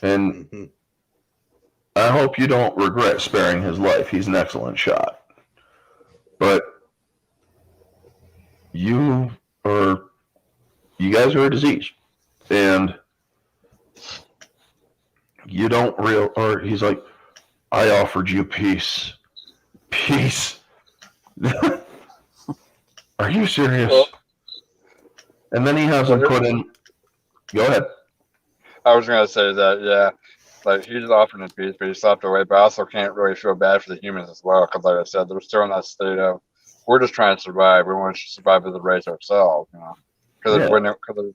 And I hope you don't regret sparing his life. He's an excellent shot. But you guys are a disease. And you don't or he's like, I offered you peace. Peace. Are you serious? Well, and then he has him put in. Go ahead. I was going to say that, yeah. Like, he's offering his peace, but he slapped away. But I also can't really feel bad for the humans as well. Because, like I said, they're still in that state of, we're just trying to survive. We want to survive as a race ourselves, you know. Because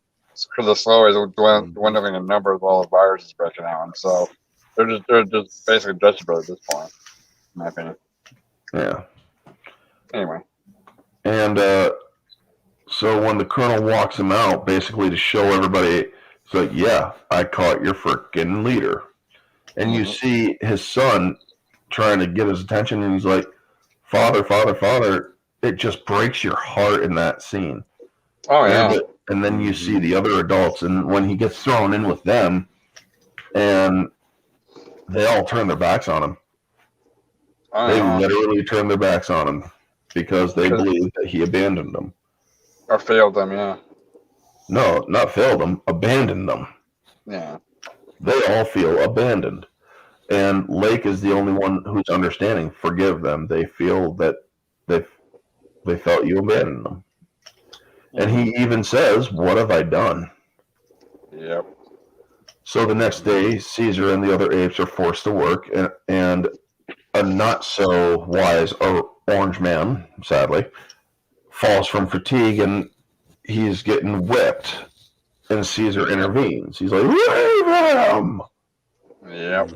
the slow is dwindling in numbers while the virus is breaking out. And so they're just basically desperate at this point, in my opinion. Yeah. Anyway. And so when the colonel walks him out, basically to show everybody, he's like, yeah, I caught your freaking leader. And you see his son trying to get his attention, and he's like, Father, Father, Father. It just breaks your heart in that scene. Oh, yeah. And then you see the other adults, and when he gets thrown in with them, and they all turn their backs on him. They literally turn their backs on him because they believe that he abandoned them. Or failed them, yeah. No, not failed them, abandoned them. Yeah. They all feel abandoned. And Lake is the only one who's understanding. Forgive them. They feel that they felt you abandoned them. And he even says, what have I done? Yep. So the next day, Caesar and the other apes are forced to work, and a not so wise orange man, sadly, falls from fatigue, and he's getting whipped, and Caesar intervenes. He's like, leave him! Yep.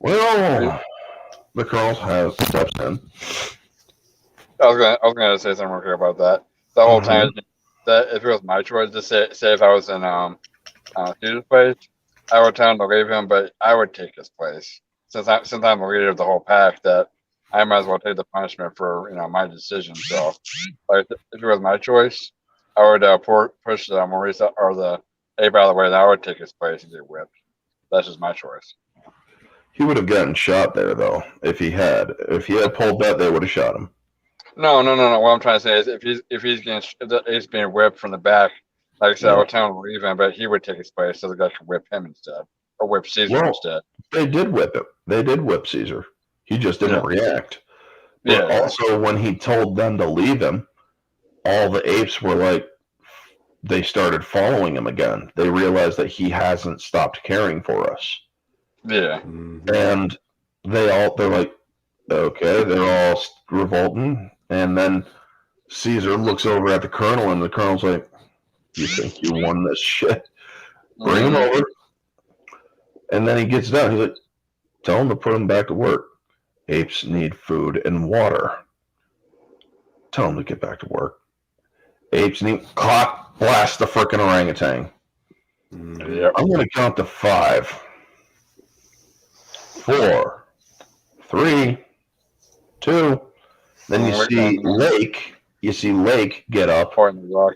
Well, the colonel has steps in. I was gonna say something real quick about that. The whole time, that if it was my choice to say if I was in Caesar's place, I would tell him to leave him, but I would take his place since I'm the leader of the whole pack. That I might as well take the punishment for my decision. So, like, if it was my choice, I would push Maurice or the ape out of the way, and I would take his place and get whipped. That's just my choice. He would have gotten shot there, though, if he had pulled that, they would have shot him. No. What I'm trying to say is, if he's being whipped from the back, like I said, I would tell him to leave him, but he would take his place, so the guy could whip him instead, or whip Caesar instead. They did whip him. They did whip Caesar. He just didn't react. But also, when he told them to leave him, all the apes were like, they started following him again. They realized that he hasn't stopped caring for us. Yeah. And they're like, okay, they're all revolting. And then Caesar looks over at the colonel, and the colonel's like, you think you won this shit? Bring him over. And then he gets down. He's like, tell him to put him back to work. Apes need food and water. Tell him to get back to work. Apes need clock blast the frickin' orangutan. Yep. I'm going to count to 5, 4, 3, 2. Then you see Lake you see Lake get up, Pointing the rock.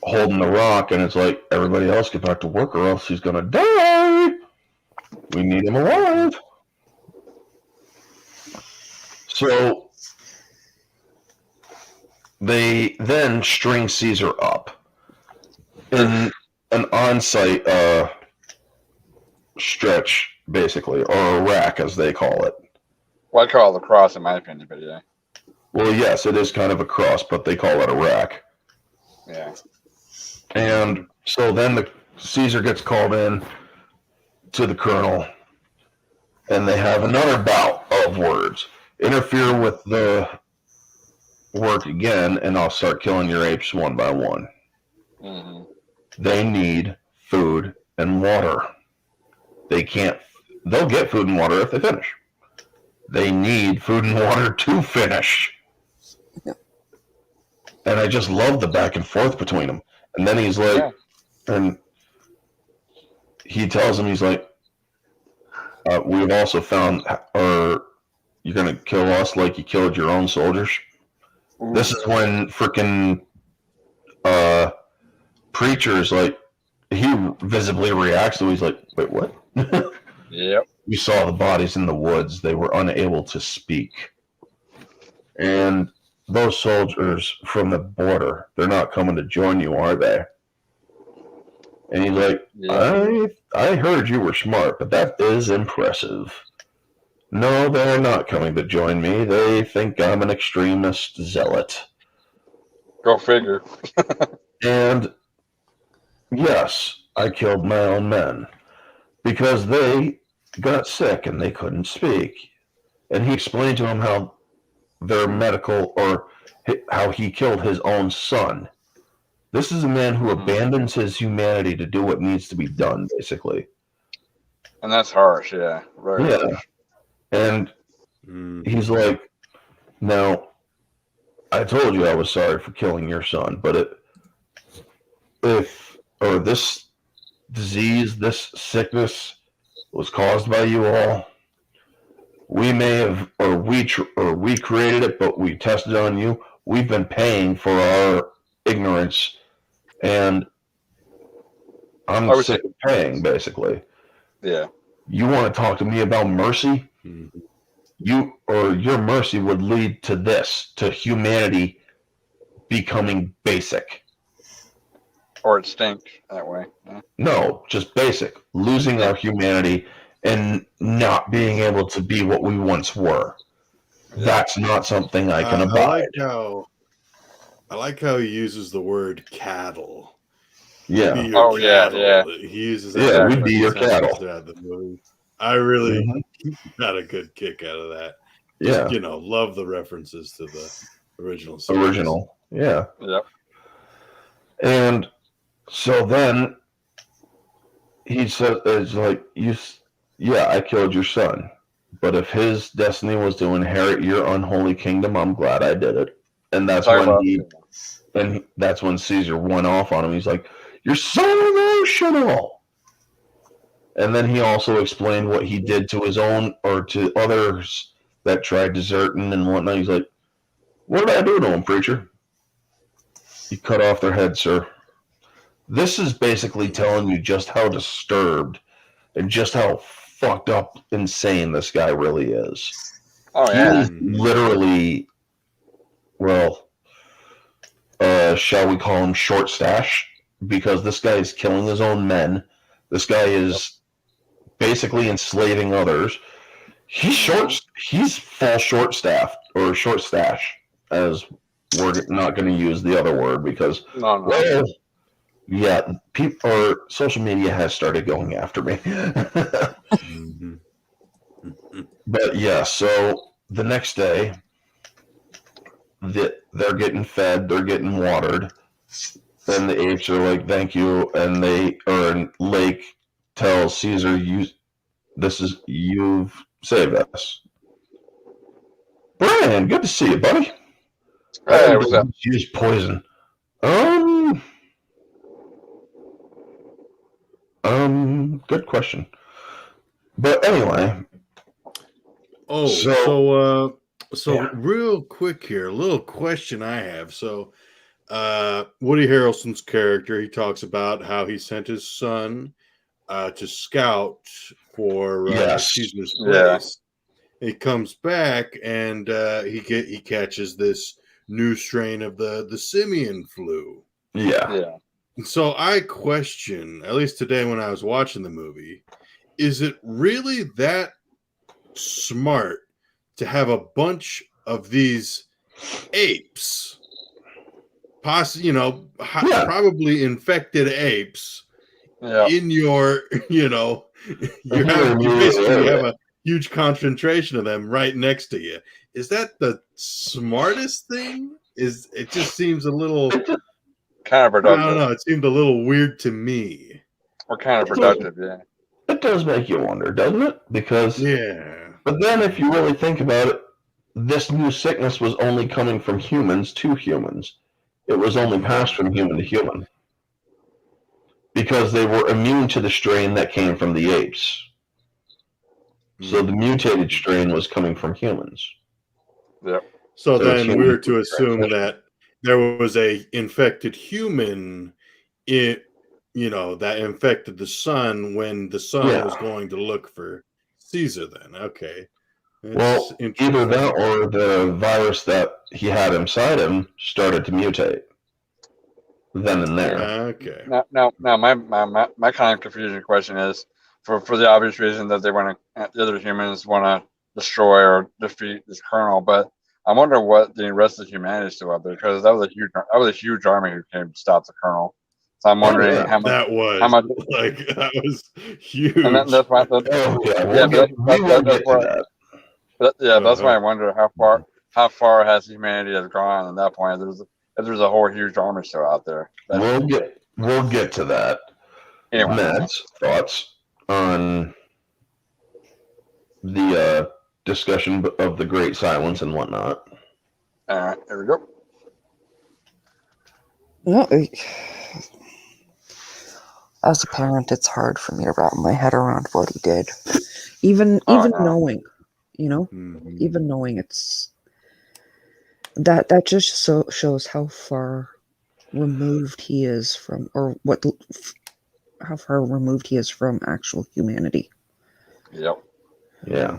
holding the rock, and it's like, everybody else get back to work or else he's gonna die. We need him alive. So they then string Caesar up in an on-site stretch, basically, or a rack, as they call it. Well, I call it the cross in my opinion, but yeah. Well, yes, it is kind of a cross, but they call it a rack. Yeah. And so then the Caesar gets called in to the colonel, and they have another bout of words. Interfere with the work again, and I'll start killing your apes one by one. Mm-hmm. They need food and water. They'll get food and water if they finish. They need food and water to finish. Yeah. And I just love the back and forth between them. And then he's like, and he tells him, he's like, we've also found, or you're going to kill us like you killed your own soldiers. Ooh. This is when freaking Preacher's like, he visibly reacts to it. He's like, wait, what? Yep. We saw the bodies in the woods. They were unable to speak. And those soldiers from the border, they're not coming to join you, are they? And he's like, I heard you were smart, but that is impressive. No, they're not coming to join me. They think I'm an extremist zealot. Go figure. And yes, I killed my own men because they got sick and they couldn't speak. And he explained to them how their medical, or how he killed his own son. This is a man who abandons his humanity to do what needs to be done, basically. And that's harsh, yeah. Very harsh. And he's like, now, I told you I was sorry for killing your son, but if this disease, this sickness was caused by you all, we may have, or we created it, but we tested on you. We've been paying for our ignorance, and I'm sick of paying, basically. Yeah. You want to talk to me about mercy? Your mercy would lead to this, to humanity becoming basic. Or extinct that way. Yeah. No, just basic. Losing our humanity and not being able to be what we once were. Yeah. That's not something I can abide. I like how he uses the word cattle. Yeah. Be your cattle. Yeah. He uses that. Yeah, we'd be your cattle. I really got a good kick out of that. Just, love the references to the original series. Original, yeah. Yep. And so then he says, it's like, I killed your son. But if his destiny was to inherit your unholy kingdom, I'm glad I did it. And that's that's when Caesar went off on him. He's like, you're so emotional. And then he also explained what he did to his own, or to others that tried deserting and whatnot. He's like, what did I do to him, preacher? You cut off their head, sir. This is basically telling you just how disturbed and just how fucked up, insane this guy really is. Oh, yeah. He is literally, shall we call him short stash? Because this guy is killing his own men. This guy is basically enslaving others. He's full short staff, or short stash, as we're not going to use the other word because social media has started going after me. But yeah, so the next day they're getting fed, they're getting watered. Then the apes are like, thank you, and Lake tells Caesar, you've saved us. Brian, good to see you, buddy. Hey, what's up? Use poison. Good question. But anyway. So real quick here, a little question I have. So Woody Harrelson's character, he talks about how he sent his son to scout for Yes. Caesar's Yeah. place. He comes back and he catches this new strain of the simian flu. Yeah. Yeah. And so I question, at least today when I was watching the movie, is it really that smart to have a bunch of these apes, probably infected apes Yeah. in your, you basically have a huge concentration of them right next to you. Is that the smartest thing? It just seems a little Counterproductive. I don't know. It seemed a little weird to me. Or counterproductive, yeah. It does make you wonder, doesn't it? Because but then if you really think about it, this new sickness was only coming from humans to humans. It was only passed from human to human. Because they were immune to the strain that came from the apes. So the mutated strain was coming from humans. Yep. So then we're to assume that there was a infected human that infected the son when the son was going to look for Caesar then. Okay. Well, either that or the virus that he had inside him started to mutate. Then and there. Okay. Now, my kind of confusion question is for the obvious reason that they want to, the other humans want to destroy or defeat this colonel, but I wonder what the rest of humanity is still out there, because that was a huge army who came to stop the colonel. So I'm wondering how much that was huge. And that's why. That's why I wonder how far has humanity has gone at that point. There's a whole huge army still out there. We'll get to that. Anyway, Matt's thoughts on the discussion of the Great Silence and whatnot. All right, here we go. Well, as a parent, it's hard for me to wrap my head around what he did. Even knowing, even knowing it's that just shows how far removed he is from, or how far removed he is from actual humanity. Yep. Yeah.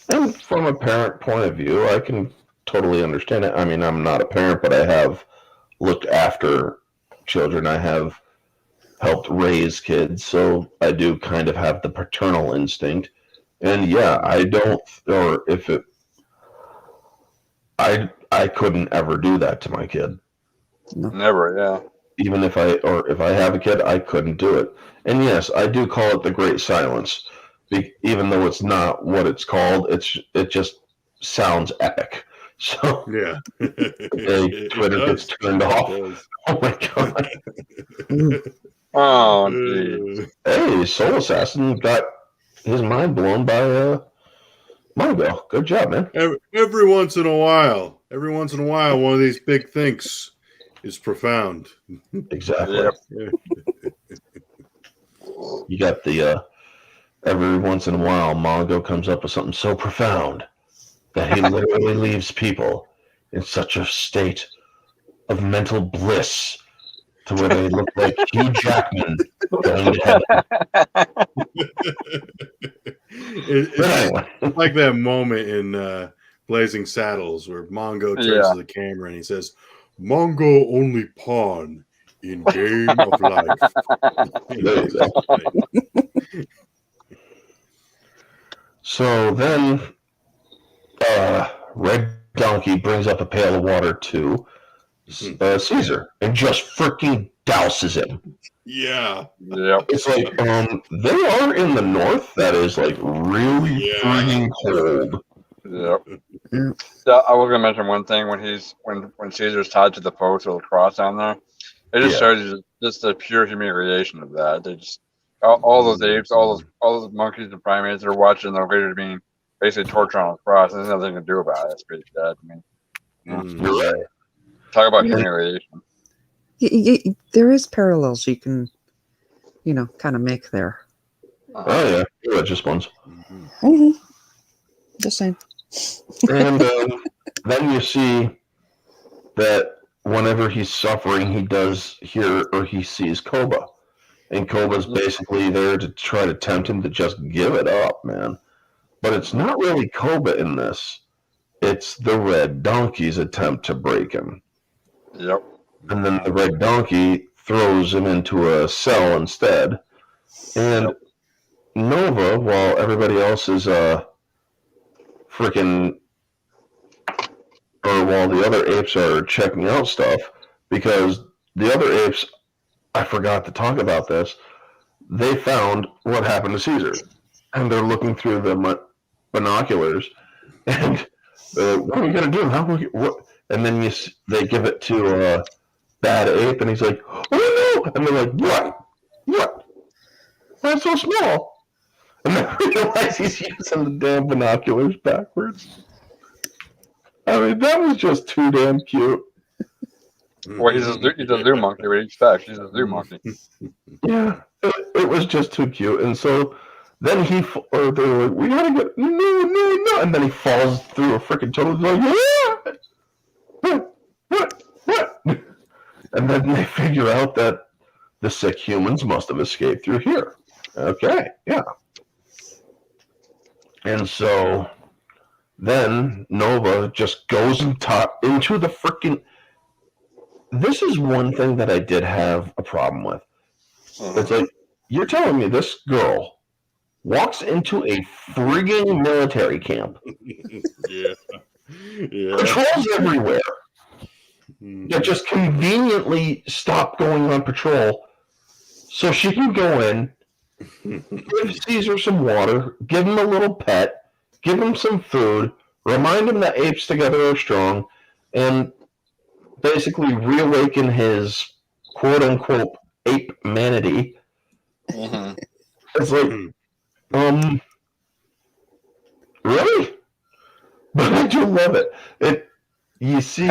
And from a parent point of view, I can totally understand it. I mean, I'm not a parent, but I have looked after children. I have helped raise kids, so I do kind of have the paternal instinct. And yeah, I couldn't ever do that to my kid. No. Never, yeah. Even if I have a kid, I couldn't do it. And yes, I do call it the Great Silence, even though it's not what it's called. It just sounds epic. So yeah, Twitter gets turned off. Oh my god. Oh, geez. Hey, Soul Assassin got his mind blown by Mongo. Good job, man. Every once in a while, one of these big thinks is profound. Exactly. Yep. You got the every once in a while, Mongo comes up with something so profound that he literally leaves people in such a state of mental bliss to where they look like Hugh Jackman going to heaven. It's like that moment in Blazing Saddles where Mongo turns to the camera and he says, "Mongo only pawn in game of life." There you go. So then Red Donkey brings up a pail of water to Caesar and just freaking douses him. Yeah. Yep. It's like they are in the north that is like really freaking cold. Yep. Yeah, I was gonna mention one thing when Caesar's tied to the post with the cross down there. It just shows you just the pure humiliation of that. They just all those apes, all those monkeys and primates are watching their leader being basically tortured on a cross, and there's nothing to do about it. It's pretty sad. I mean, You're right. Talk about humiliation. There is parallels you can, kind of make there. Oh yeah, religious ones. Mm-hmm. Just saying. And then you see that whenever he's suffering, he does hear or he sees Koba. And Koba's basically there to try to tempt him to just give it up, man. But it's not really Koba in this. It's the Red Donkey's attempt to break him. Yep. And then the Red Donkey throws him into a cell instead. And Nova, while everybody else is freaking, or while the other apes are checking out stuff, because the other apes, I forgot to talk about this, they found what happened to Caesar. And they're looking through the binoculars, and what are we going to do? What? And then they give it to Bad Ape, and he's like, oh no! And they're like, what? What? That's so small. And then I realize he's using the damn binoculars backwards. I mean, that was just too damn cute. Well, he's a zoo monkey. What do you expect? He's a zoo monkey. Yeah, it was just too cute. And so then they're like, we gotta get, no. And then he falls through a freaking tunnel. He's like, what? And then they figure out that the sick humans must have escaped through here. Okay, yeah. And so then Nova just goes into the freaking. This is one thing that I did have a problem with. It's like, you're telling me this girl walks into a frigging military camp. Yeah. Patrols everywhere. That just conveniently stop going on patrol so she can go in, give Caesar some water, give him a little pet, give him some food, remind him that apes together are strong, and basically reawaken his quote-unquote ape manity. It's like, really? But I do love it. You see...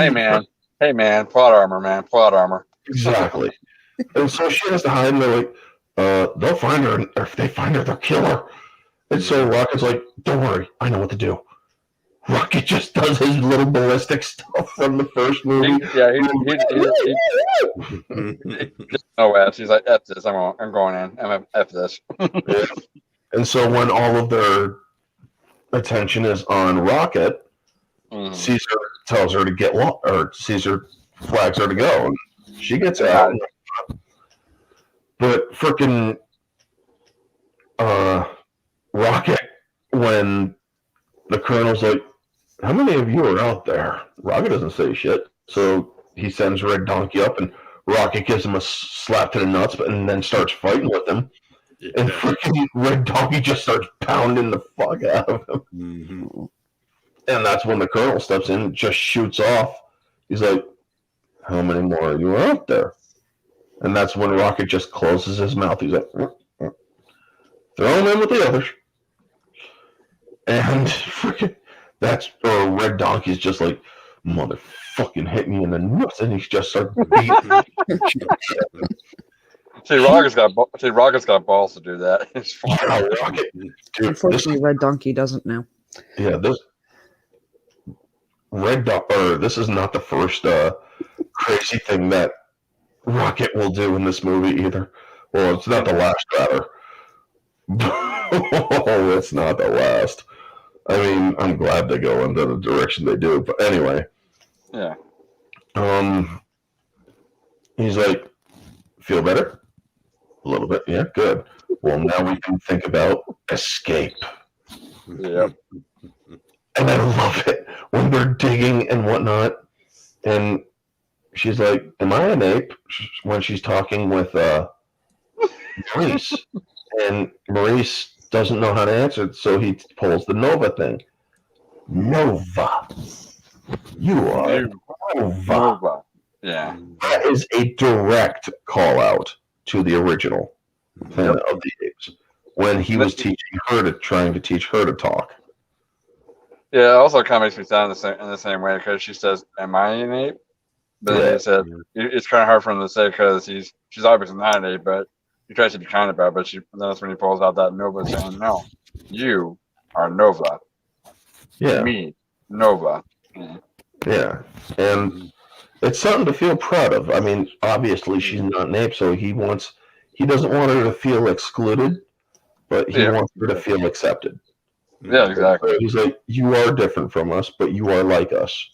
Hey, man, plot armor. Exactly. And so she has to hide, and they're like, they'll find her, and if they find her, they'll kill her. And so Rocket's like, don't worry, I know what to do. Rocket just does his little ballistic stuff from the first movie. He's like, F this, I'm going in. I'm F this. Yeah. And so when all of their attention is on Rocket, Caesar tells her to get lost, or Caesar flags her to go, and she gets out. But frickin' Rocket, when the colonel's like, how many of you are out there? Rocket doesn't say shit. So he sends Red Donkey up, and Rocket gives him a slap to the nuts, and then starts fighting with him. Yeah. And freaking Red Donkey just starts pounding the fuck out of him. And that's when the colonel steps in and just shoots off. He's like, how many more are you out there? And that's when Rocket just closes his mouth. He's like, throw him in with the others. And freaking Red Donkey's just like, motherfucking hit me in the nuts, and he just starts beating. See, Rocket's got balls to do that. It's fine. Yeah, Rocket. Dude, unfortunately, Red Donkey doesn't now. Yeah, this this is not the first crazy thing that Rocket will do in this movie either. Well, it's not the last, rather. Oh, it's not the last. I mean, I'm glad they go into the direction they do, but anyway. Yeah. He's like, feel better? A little bit, yeah, good. Well, now we can think about escape. Yeah. And I love it when they're digging and whatnot. And she's like, am I an ape? When she's talking with Maurice. And Maurice doesn't know how to answer it, so he pulls the Nova thing. Nova. You are Nova. Yeah. That is a direct call out to the original Planet of the Apes when he was trying to teach her to talk. Yeah, it also kind of makes me sound in the same way because she says, am I an ape? But then he said, it's kind of hard for him to say because she's obviously not an ape, but he tries to be kind about it, but that's when he pulls out that Nova saying, no, you are Nova. Yeah. Me, Nova. Yeah. And it's something to feel proud of. I mean, obviously she's not an ape, so he doesn't want her to feel excluded, but he wants her to feel accepted. Yeah, exactly. So he's like, you are different from us, but you are like us.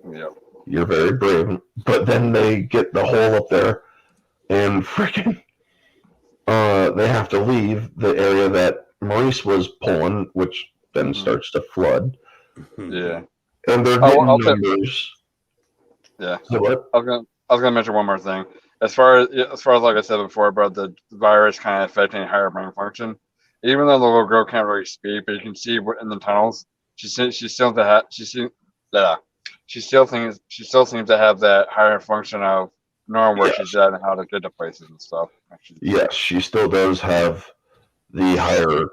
Yep. You're very brave. But then they get the hole up there, and freaking, they have to leave the area that Maurice was pulling, which then starts to flood. Yeah. And they're getting numbers. Yeah. So what? I was gonna mention one more thing. As far as like I said before about the virus kind of affecting higher brain function, even though the little girl can't really speak, but you can see in the tunnels, she still seems to have that higher function of knowing where she's at and how to get to places and stuff. Yes, she still does have the higher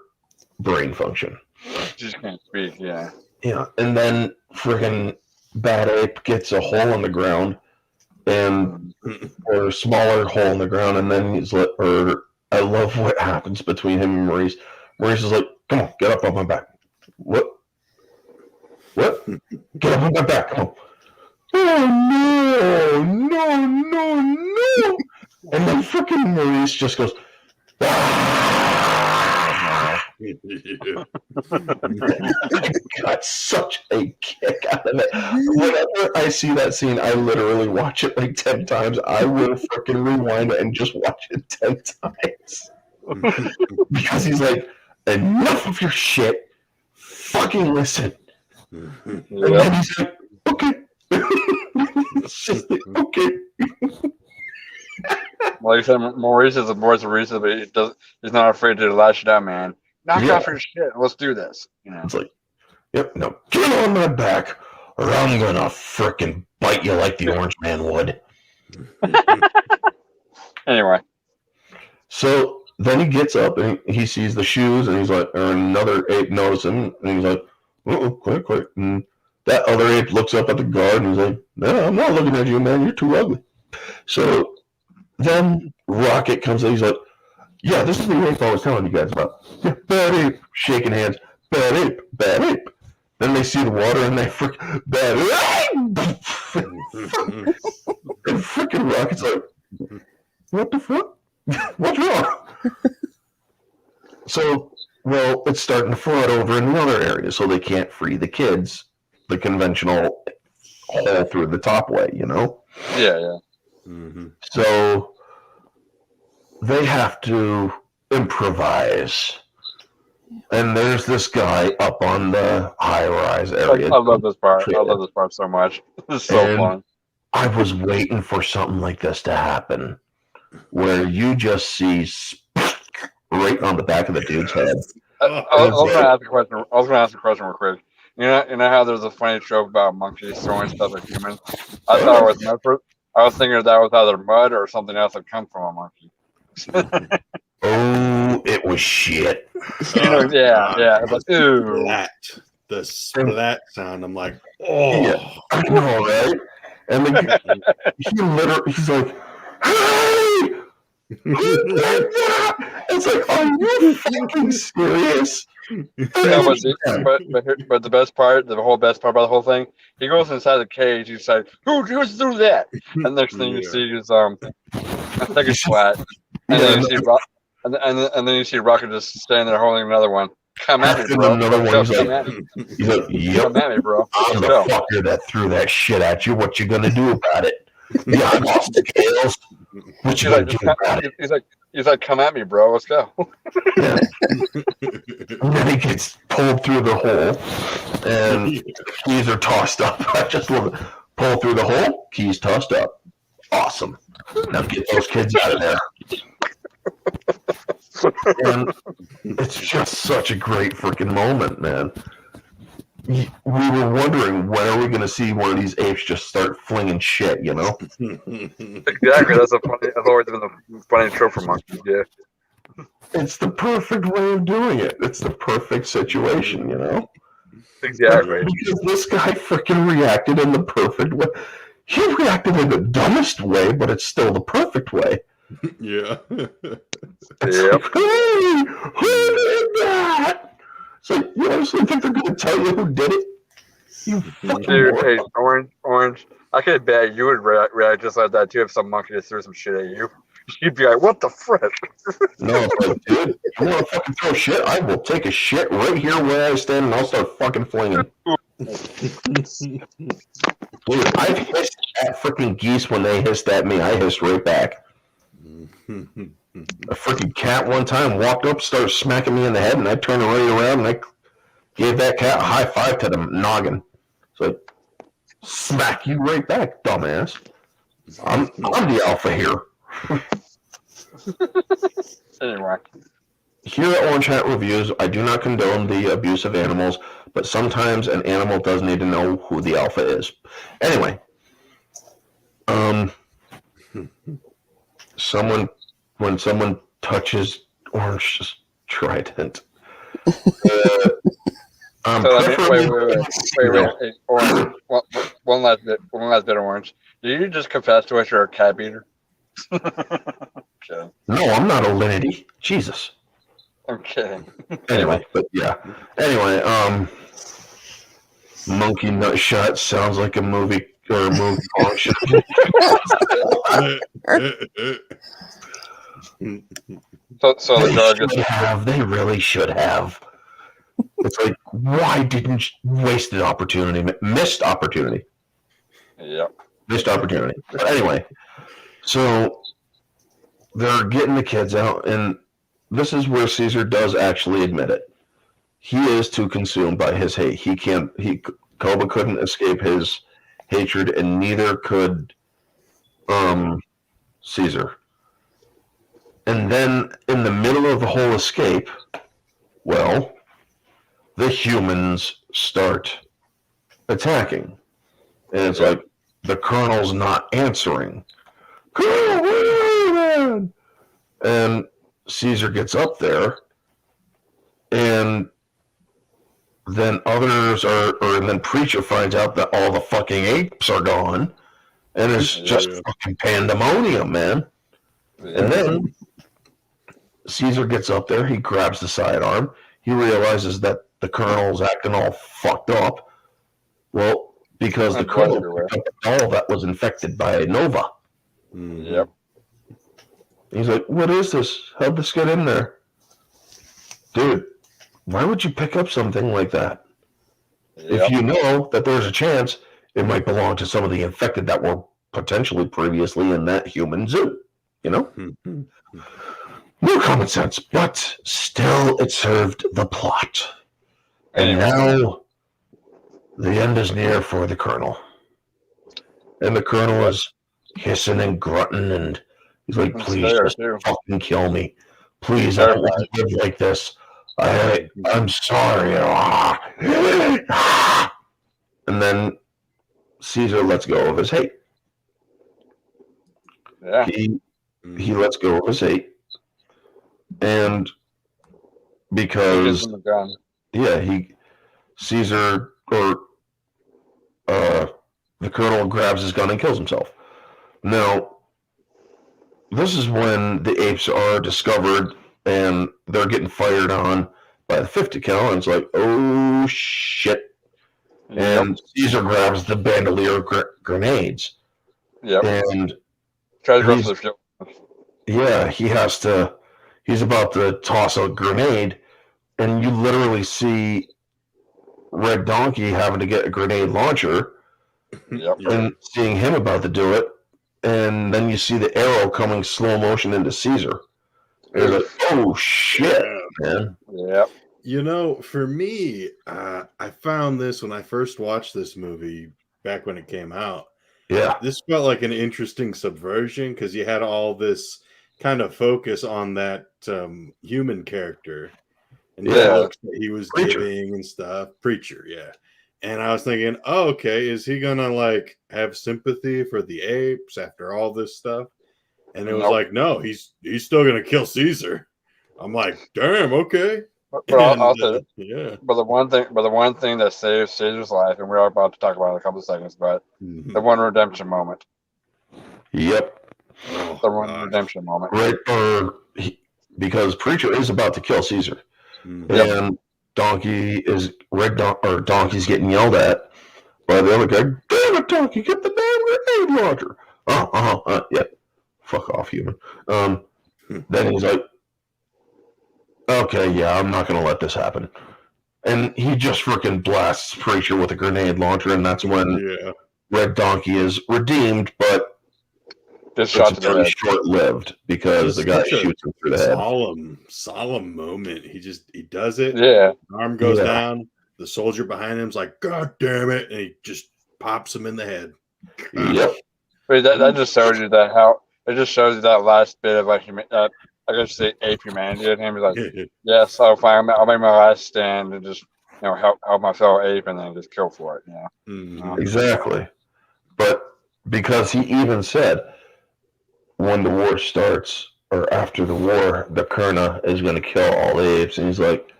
brain function. She just can't speak. Yeah. Yeah, and then freaking Bad Ape gets a hole in the ground, or a smaller hole in the ground, and then he's like, I love what happens between him and Maurice. Maurice is like, come on, get up on my back. What? Get up on my back, come on. Oh, no. And then freaking Maurice just goes, I got such a kick out of it. Whenever I see that scene, I literally watch it like 10 times. I will freaking rewind it and just watch it 10 times. Because he's like, enough of your shit. Fucking listen. And then he's like, okay. It's just like, okay. Like I said, Maurice is a voice of reason, but he's not afraid to lash it out, man. Knock off your shit. Let's do this. You know? It's like, yep, no, get on my back, or I'm gonna frickin' bite you like the Orange Man would. Anyway. So then he gets up and he sees the shoes, and he's like, or another ape notices him, and he's like, quick. And that other ape looks up at the guard, and he's like, no, I'm not looking at you, man. You're too ugly. So then Rocket comes in, he's like, yeah, this is the ape I was telling you guys about. Yeah, Bad Ape, shaking hands. Bad Ape. Then they see the water and they Bad Ape. And freaking Rocket's like, what the fuck? What's wrong? So, well, it's starting to flood over in the other area, so they can't free the kids the conventional hole through the top way, you know? Yeah. Mm-hmm. So they have to improvise. And there's this guy up on the high-rise area. I love this part. I love this part so much. This is so fun. I was waiting for something like this to happen, where you just see right on the back of the dude's head. I was going to ask a question. Real quick. You know how there's a funny joke about monkeys throwing stuff at humans? I thought it was mud. I was thinking that was either mud or something else that come from a monkey. Oh, it was shit. Yeah. It's like, ooh. The splat sound. I'm like, oh. Yeah, I know, right? And he's like, hey! It's like, are you fucking serious? But the best part, the best part about the whole thing, he goes inside the cage. He's like, "Who's through that?" And next thing you see is a second splat, and then you see and then you see Rocket just standing there holding another one. Come at me, bro. Another one. He's like, yep. Come at me, bro. I'm the fucker that threw that shit at you. What you gonna do about it? Yeah, I lost the scales. What you gonna do about it? He's like, come at me, bro. Let's go. Yeah. And then he gets pulled through the hole, and keys are tossed up. I just love it. Pull through the hole, keys tossed up. Awesome. Now get those kids out of there. And it's just such a great freaking moment, man. We were wondering, when are we going to see one of these apes just start flinging shit, you know? Exactly. That's always been the funny trope for monkeys, yeah. It's the perfect way of doing it. It's the perfect situation, you know? Exactly. Because this guy freaking reacted in the perfect way. He reacted in the dumbest way, but it's still the perfect way. Yeah. It's like, hey, who did that? So you honestly think they're going to tell you who did it? You fucking Dude, moron. hey, Orange. I could bet you would react just like that too if some monkey just threw some shit at you. You'd be like, "What the frick?" No, it's like, dude, you want to fucking throw shit? I will take a shit right here where I stand, and I'll start fucking flinging. Dude, I've hissed at freaking geese when they hissed at me. I hissed right back. A freaking cat one time walked up, started smacking me in the head, and I turned right around and I gave that cat a high five to the noggin. So, smack you right back, dumbass. I'm the alpha here. Anyway, Here at Orange Hat Reviews, I do not condone the abuse of animals, but sometimes an animal does need to know who the alpha is. Anyway, when someone touches Orange's trident, wait, Orange. One last bit of Orange. Did you just confess to us you're a cat beater? Okay. No, I'm not a linity. Jesus. I'm kidding. Anyway, but yeah. Anyway, Monkey Nut Shot sounds like a movie or a movie function. So the dog is. They really should have. It's like, why didn't you waste an opportunity? Missed opportunity. Yep. Missed opportunity. But anyway, so they're getting the kids out, and this is where Caesar does actually admit it. He is too consumed by his hate. Koba couldn't escape his hatred, and neither could Caesar. And then in the middle of the whole escape, well, the humans start attacking. And it's like the colonel's not answering. Colonel, where are you, man? And Caesar gets up there, and then then Preacher finds out that all the fucking apes are gone, and it's just fucking pandemonium, man. Yeah. And then Caesar gets up there, he grabs the sidearm, he realizes that the colonel's acting all fucked up. Well, because the colonel picked up a doll that was infected by Nova. Yep. He's like, what is this? How'd this get in there? Dude, why would you pick up something like that? If you know that there's a chance it might belong to some of the infected that were potentially previously in that human zoo. You know? No common sense, but still it served the plot. And now the end is near for the colonel. And the colonel is hissing and grunting, and he's like, please just fucking kill me. Please, I don't want to live like this. I'm sorry. And then Caesar lets go of his hate. Yeah. He lets go of his hate. And because Caesar or the colonel grabs his gun and kills himself. Now, this is when the apes are discovered and they're getting fired on by the 50 cal, and it's like, oh shit. And Caesar grabs the bandolier grenades. Yep. And he's about to toss a grenade, and you literally see Red Donkey having to get a grenade launcher, and seeing him about to do it, and then you see the arrow coming slow motion into Caesar. And you're like, oh shit, man. Yep. You know, for me, I found this when I first watched this movie back when it came out. Yeah. This felt like an interesting subversion because you had all this kind of focus on that human character and the looks that he was giving and stuff. Preacher, yeah. And I was thinking, oh, okay, is he gonna like have sympathy for the apes after all this stuff? And it was like, no, he's still gonna kill Caesar. I'm like, damn, okay. But the one thing that saves Caesar's life, and we're about to talk about it in a couple of seconds, but the one redemption moment. Yep. The one redemption moment. Right, because Preacher is about to kill Caesar. And Donkey's getting yelled at by the other guy. Damn it, Donkey, get the damn grenade launcher. Yeah. Fuck off, human. Then he's like, okay, yeah, I'm not gonna let this happen. And he just freaking blasts Preacher with a grenade launcher, and that's when Red Donkey is redeemed, but Just it's shot to the very head. short-lived because the guy shoots him through the head. Solemn moment. He does it. Yeah. Arm goes down. The soldier behind him's like, God damn it, and he just pops him in the head. Yep. But that just shows you that how it just shows you that last bit of like I guess say ape humanity in him. He's like, yes, I'll make my last stand and just help my fellow ape and then just kill for it. Exactly. But because he even said when the war starts or after the war, the Kurna is going to kill all the apes, and he's like,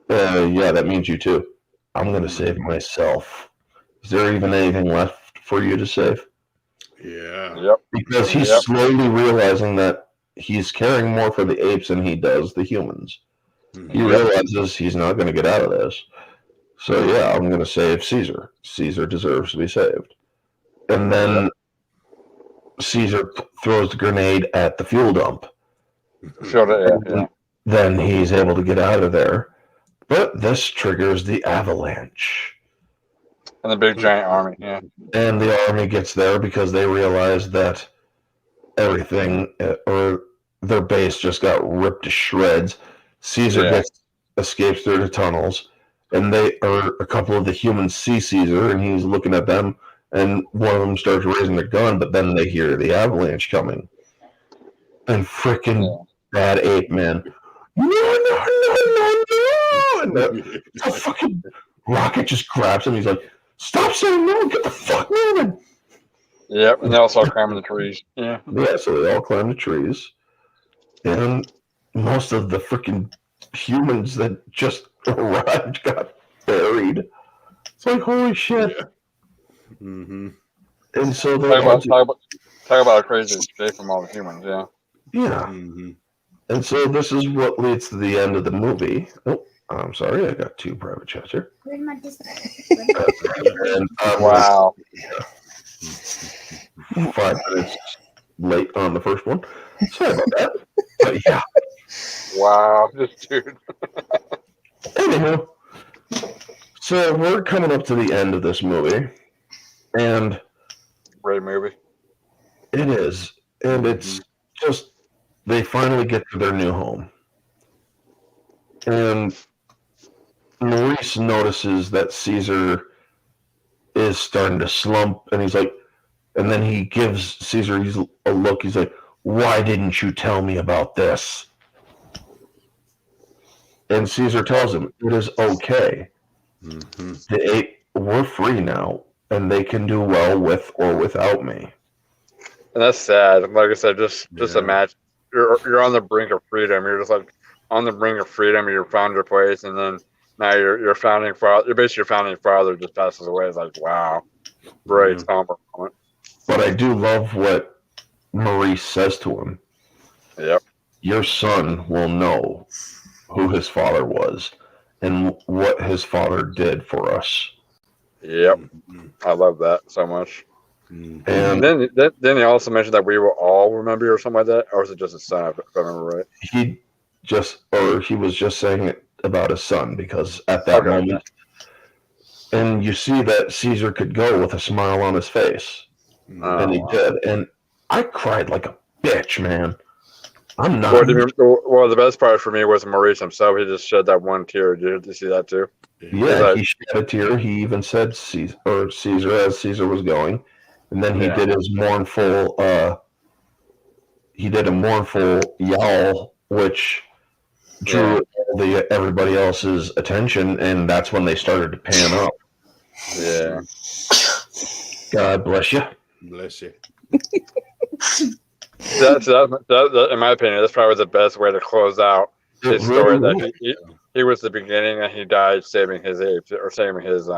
yeah, that means you too. I'm going to save myself. Is there even anything left for you to save? Yeah. Yep. Because he's slowly realizing that he's caring more for the apes than he does the humans. He realizes he's not going to get out of this. So yeah, I'm going to save Caesar. Caesar deserves to be saved. And then Caesar throws the grenade at the fuel dump. Then he's able to get out of there. But this triggers the avalanche. And the big giant army, And the army gets there because they realize that everything, or their base just got ripped to shreds. Caesar escapes through the tunnels, and a couple of the humans see Caesar, and he's looking at them, and one of them starts raising their gun, but then they hear the avalanche coming. And freaking bad ape man. No. And the fucking rocket just grabs him. He's like, stop saying no, get the fuck moving. Yep, and they all start climbing the trees. Yeah, so they all climb the trees. And most of the freaking humans that just arrived got buried. It's like, holy shit. Yeah. Mm-hmm. And so talk about a crazy escape from all the humans, Yeah. Mm-hmm. And so this is what leads to the end of the movie. Oh, I'm sorry, I got 2 private chats here. Wow. 5 minutes late on the first one. Sorry about that. But yeah. Wow, this dude. Anywho, so we're coming up to the end of this movie, and great movie. It is, and it's just they finally get to their new home, and Maurice notices that Caesar is starting to slump, and he's like, and then he gives Caesar a look. He's like, "Why didn't you tell me about this?" And Caesar tells him, "It is okay. We're free now, and they can do well with or without me." And that's sad. Like I said, just imagine you're on the brink of freedom. You're just like on the brink of freedom. You found your place, and then now your founding father. You're basically your founding father just passes away. It's like, wow, great somber moment. But I do love what Maurice says to him. Yep. Your son will know who his father was and what his father did for us. Yep. I love that so much. And then he also mentioned that we will all remember or something like that, or is it just his son? If I remember right. He was just saying it about his son because at that moment, and you see that Caesar could go with a smile on his face, and he did, and I cried like a bitch, man. I'm not. Well, the best part for me was Maurice himself. He just shed that one tear. Did you see that too? Yeah, he shed a tear. He even said Caesar as Caesar was going. And then he did his mournful, he did a mournful yowl, which drew everybody else's attention, and that's when they started to pan up. Yeah. God bless you. Bless you. That, in my opinion, that's probably the best way to close out his story. That he was the beginning, and he died saving his apes, or saving his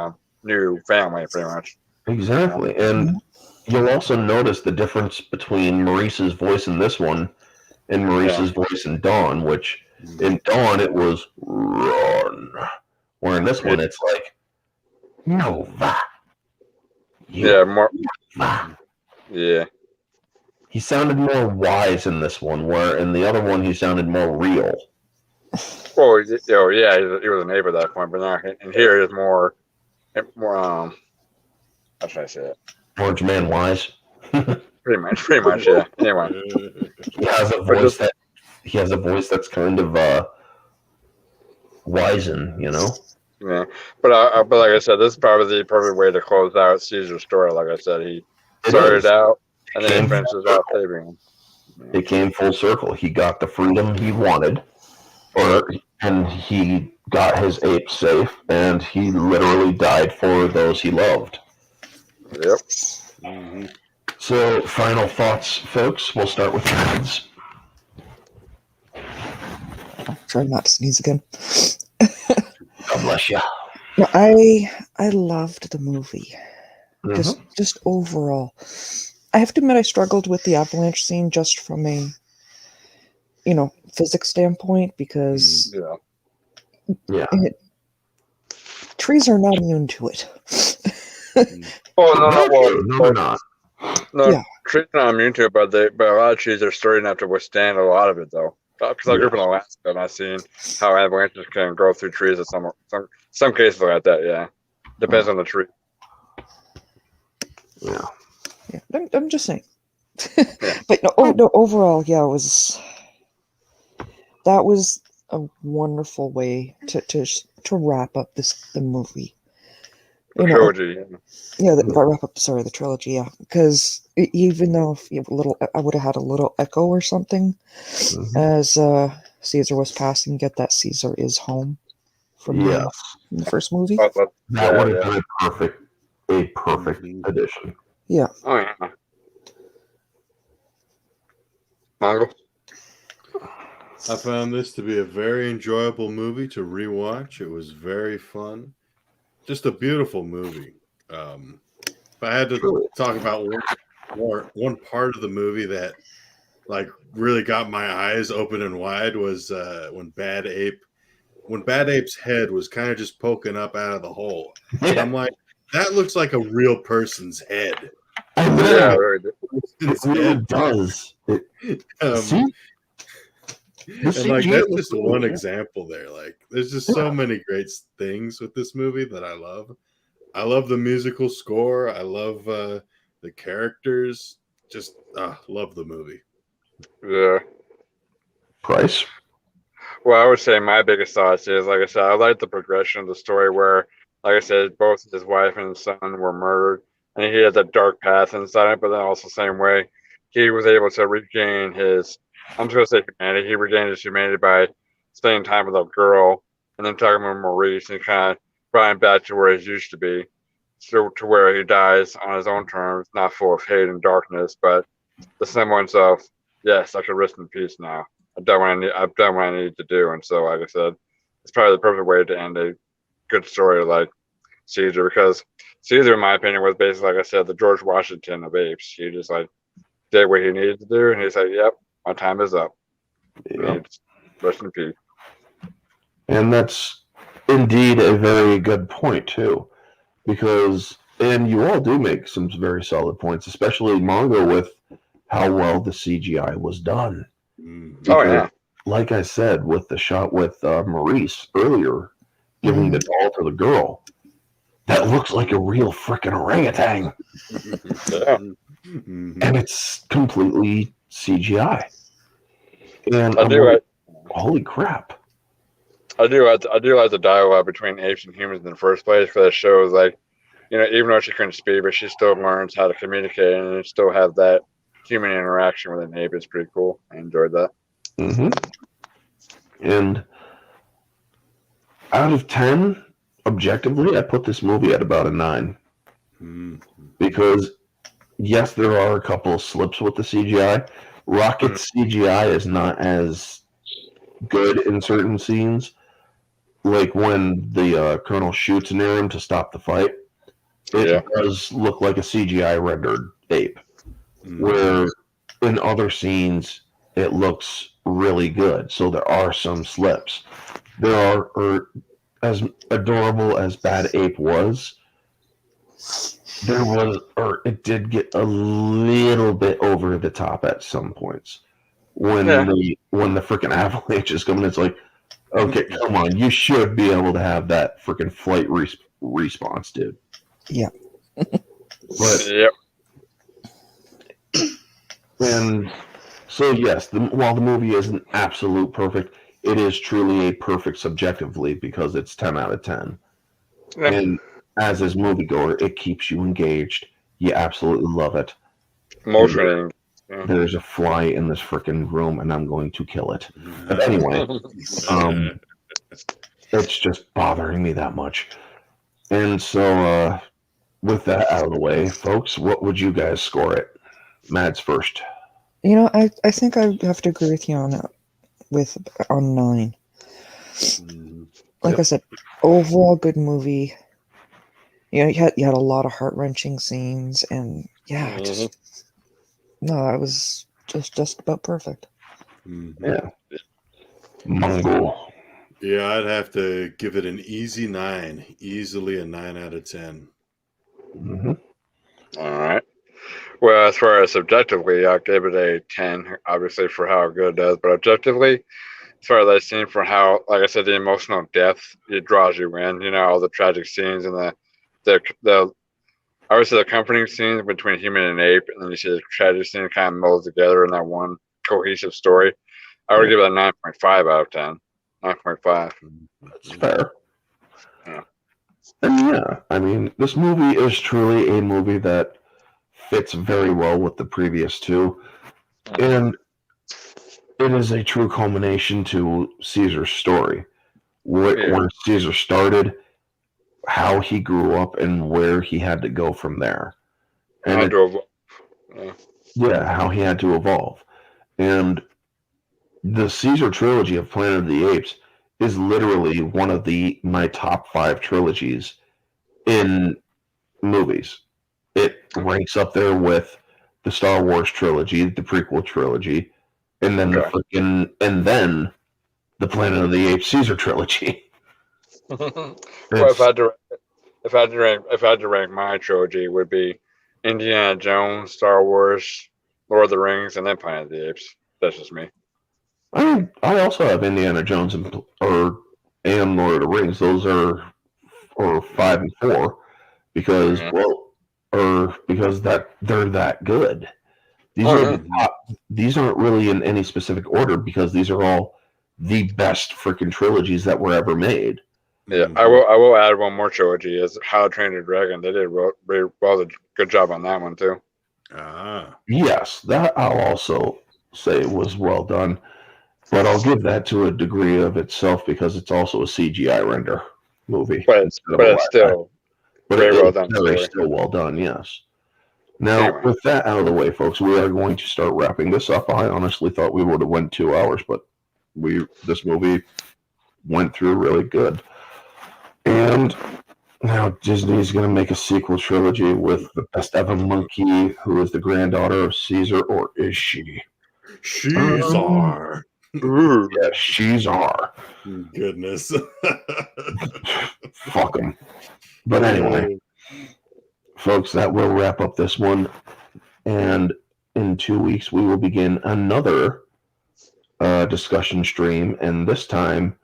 new family, pretty much. Exactly, and you'll also notice the difference between Maurice's voice in this one and Maurice's voice in Dawn, which in Dawn it was run. son. Where in this one, it's like, Nova. Yeah, more. Nova. Yeah. He sounded more wise in this one, where in the other one, he sounded more real. Well, yeah, he was an ape at that point, but now and here is more. How should I say it? Orange Man wise. Pretty much, yeah. Anyway, He has a voice he has a voice that's kind of wizened, you know. yeah. But like I said, this is probably the perfect way to close out Caesar's story. Like I said, he started out and then he finishes out saving him. It came full circle. He got the freedom he wanted, and he got his ape safe, and he literally died for those he loved. Yep. Mhm. So, final thoughts, folks. We'll start with Mads. Try not to sneeze again. God bless you. No, I loved the movie. Mhm. Just overall. I have to admit I struggled with the avalanche scene just from a physics standpoint because Yeah. trees are not immune to it. Oh no, No, they're not. No, Yeah. trees are not immune to it, but a lot of trees are sturdy enough to withstand a lot of it, though. Because I grew up in Alaska, and I've seen how avalanches can go through trees. At some cases like that, yeah. Depends on the tree. Yeah. Yeah, I'm just saying. But no, overall, yeah, that was a wonderful way to wrap up the movie. The trilogy. Wrap up. Sorry, the trilogy. Yeah, because even though if you have I would have had a little echo or something as Caesar was passing. Get that Caesar is home from the first movie. That would have been a perfect addition. Yeah. Oh yeah. Mongo? I found this to be a very enjoyable movie to rewatch. It was very fun. Just a beautiful movie. If I had to talk about one part of the movie that like really got my eyes open and wide was when Bad Ape's head was kind of just poking up out of the hole. And I'm like, that looks like a real person's head. Yeah, it really does. And like that's just one example there. Like there's just so many great things with this movie that I love. I love the musical score. I love the characters. Just love the movie. Yeah. Price? Well, I would say my biggest thoughts is, like I said, I like the progression of the story where, like I said, both his wife and his son were murdered, and he had that dark path inside it. But then also the same way, he was able to regain his, I'm just gonna say humanity. He regained his humanity by spending time with a girl, and then talking with Maurice, and kind of brought him back to where he used to be, so to where he dies on his own terms, not full of hate and darkness, but the semblance of, yes, I can rest in peace now. I've done what I need to do, and so, like I said, it's probably the perfect way to end a good story like Caesar, because Caesar, in my opinion, was basically, like I said, the George Washington of apes. He just like did what he needed to do, and he's like, "Yep, my time is up. Rest in peace." And that's indeed a very good point too, because you all do make some very solid points, especially Mongo with how well the CGI was done. Oh yeah, like I said, with the shot with Maurice earlier, giving the doll to the girl, that looks like a real freaking orangutan. And it's completely CGI. And holy crap. I do like the dialogue between apes and humans in the first place, for that shows like, even though she couldn't speak, but she still learns how to communicate and still have that human interaction with an ape. It's pretty cool. I enjoyed that. And out of 10, objectively, I put this movie at about a 9. Because, yes, there are a couple of slips with the CGI. Rocket's CGI is not as good in certain scenes. Like when the colonel shoots near him to stop the fight. It does look like a CGI rendered ape. Where in other scenes, it looks really good. So there are some slips. There are as adorable as Bad Ape was, it did get a little bit over the top at some points. When the freaking avalanche is coming, it's like, okay, come on, you should be able to have that freaking flight response, dude. Yeah. But Yep. and so yes, while the movie isn't absolute perfect, it is truly a perfect subjectively because it's 10 out of 10. Yeah. And as a moviegoer, it keeps you engaged. You absolutely love it. Emotionally. There's a fly in this freaking room, and I'm going to kill it. But anyway, it's just bothering me that much. And so, with that out of the way, folks, what would you guys score it? Mads first. You know, I think I have to agree with you on 9. Like I said, overall good movie. You know, you had a lot of heart-wrenching scenes, and yeah, it was just about perfect. Yeah. Mongo. Yeah, I'd have to give it an easy 9. Easily a 9 out of 10. Mm-hmm. All right. Well, as far as subjectively, I gave it a 10, obviously, for how good it does. But objectively, as far as I've seen, for how, like I said, the emotional depth, it draws you in. You know, all the tragic scenes and the obviously the comforting scenes between human and ape, and then you see the tragic scene kind of mold together in that one cohesive story. I would give it a 9.5 out of 10. 9.5. That's fair. Yeah. And yeah, I mean, this movie is truly a movie that fits very well with the previous two. And it is a true culmination to Caesar's story. Where Caesar started, how he grew up, and where he had to go from there. And how he had to evolve. And the Caesar trilogy of Planet of the Apes is literally one of my top 5 trilogies in movies. It ranks up there with the Star Wars trilogy, the prequel trilogy, and then the Planet of the Apes Caesar trilogy. Well, if I had to rank my trilogy, it would be Indiana Jones, Star Wars, Lord of the Rings, and then Planet of the Apes. That's just me. I also have Indiana Jones and Lord of the Rings. Those are 5 and 4 because they're that good. These aren't really in any specific order because these are all the best freaking trilogies that were ever made. Yeah, I will add one more trilogy is How to Train Your Dragon. They did a good job on that one too. Yes, that I'll also say was well done. But I'll give that to a degree of itself because it's also a CGI render movie. But it's still very well done. Still well done, yes. Now, with that out of the way, folks, we are going to start wrapping this up. I honestly thought we would have went 2 hours, but this movie went through really good. And now Disney's going to make a sequel trilogy with the best ever monkey, who is the granddaughter of Caesar, or is she? Caesar. Yeah, Caesar. Goodness. Fuck him. But anyway, folks, that will wrap up this one. And in 2 weeks, we will begin another discussion stream. And this time,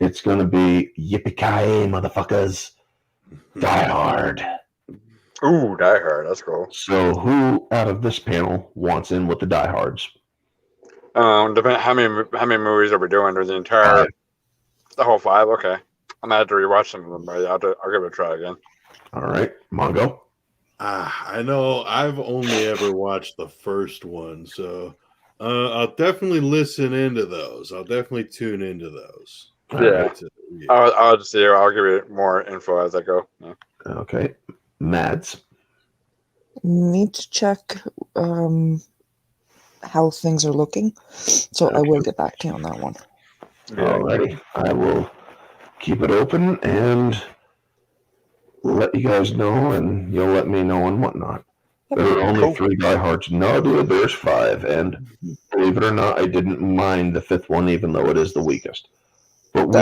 it's going to be yippee-ki-yay, motherfuckers. Die Hard. Ooh, Die Hard. That's cool. So who out of this panel wants in with the Die Hards? Depending how many movies are we doing? Or the whole 5? Okay. I'm gonna have to rewatch some of them, but I'll give it a try again. All right, Mongo. I know I've only ever watched the first one, so I'll definitely listen into those. I'll definitely tune into those. Yeah. I'll just see. I'll give you more info as I go. Yeah. Okay, Mads. Need to check how things are looking, so I will get back to you on that one. Alrighty, I will keep it open and let you guys know, and you'll let me know and whatnot. There are only 3 Die Hards. No, dude, there's 5, and believe it or not, I didn't mind the 5th one, even though it is the weakest. But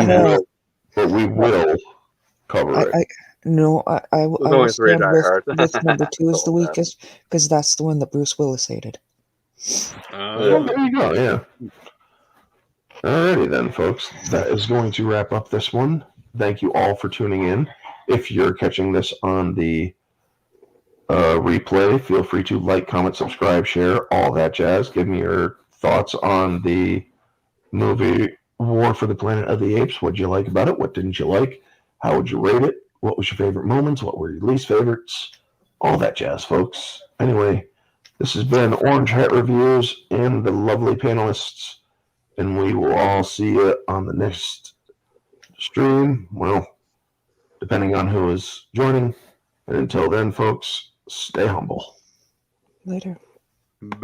but we will cover it. I There's will only three stand with, diehards. with number 2 is the So, weakest because that's the one that Bruce Willis hated. Well, there you go, yeah. Alrighty then, folks. That is going to wrap up this one. Thank you all for tuning in. If you're catching this on the replay, feel free to like, comment, subscribe, share, all that jazz. Give me your thoughts on the movie War for the Planet of the Apes. What did you like about it? What didn't you like? How would you rate it? What was your favorite moments? What were your least favorites? All that jazz, folks. Anyway, this has been Orange Hat Reviews and the lovely panelists, and we will all see you on the next stream. Well, depending on who is joining. And until then, folks, stay humble. Later.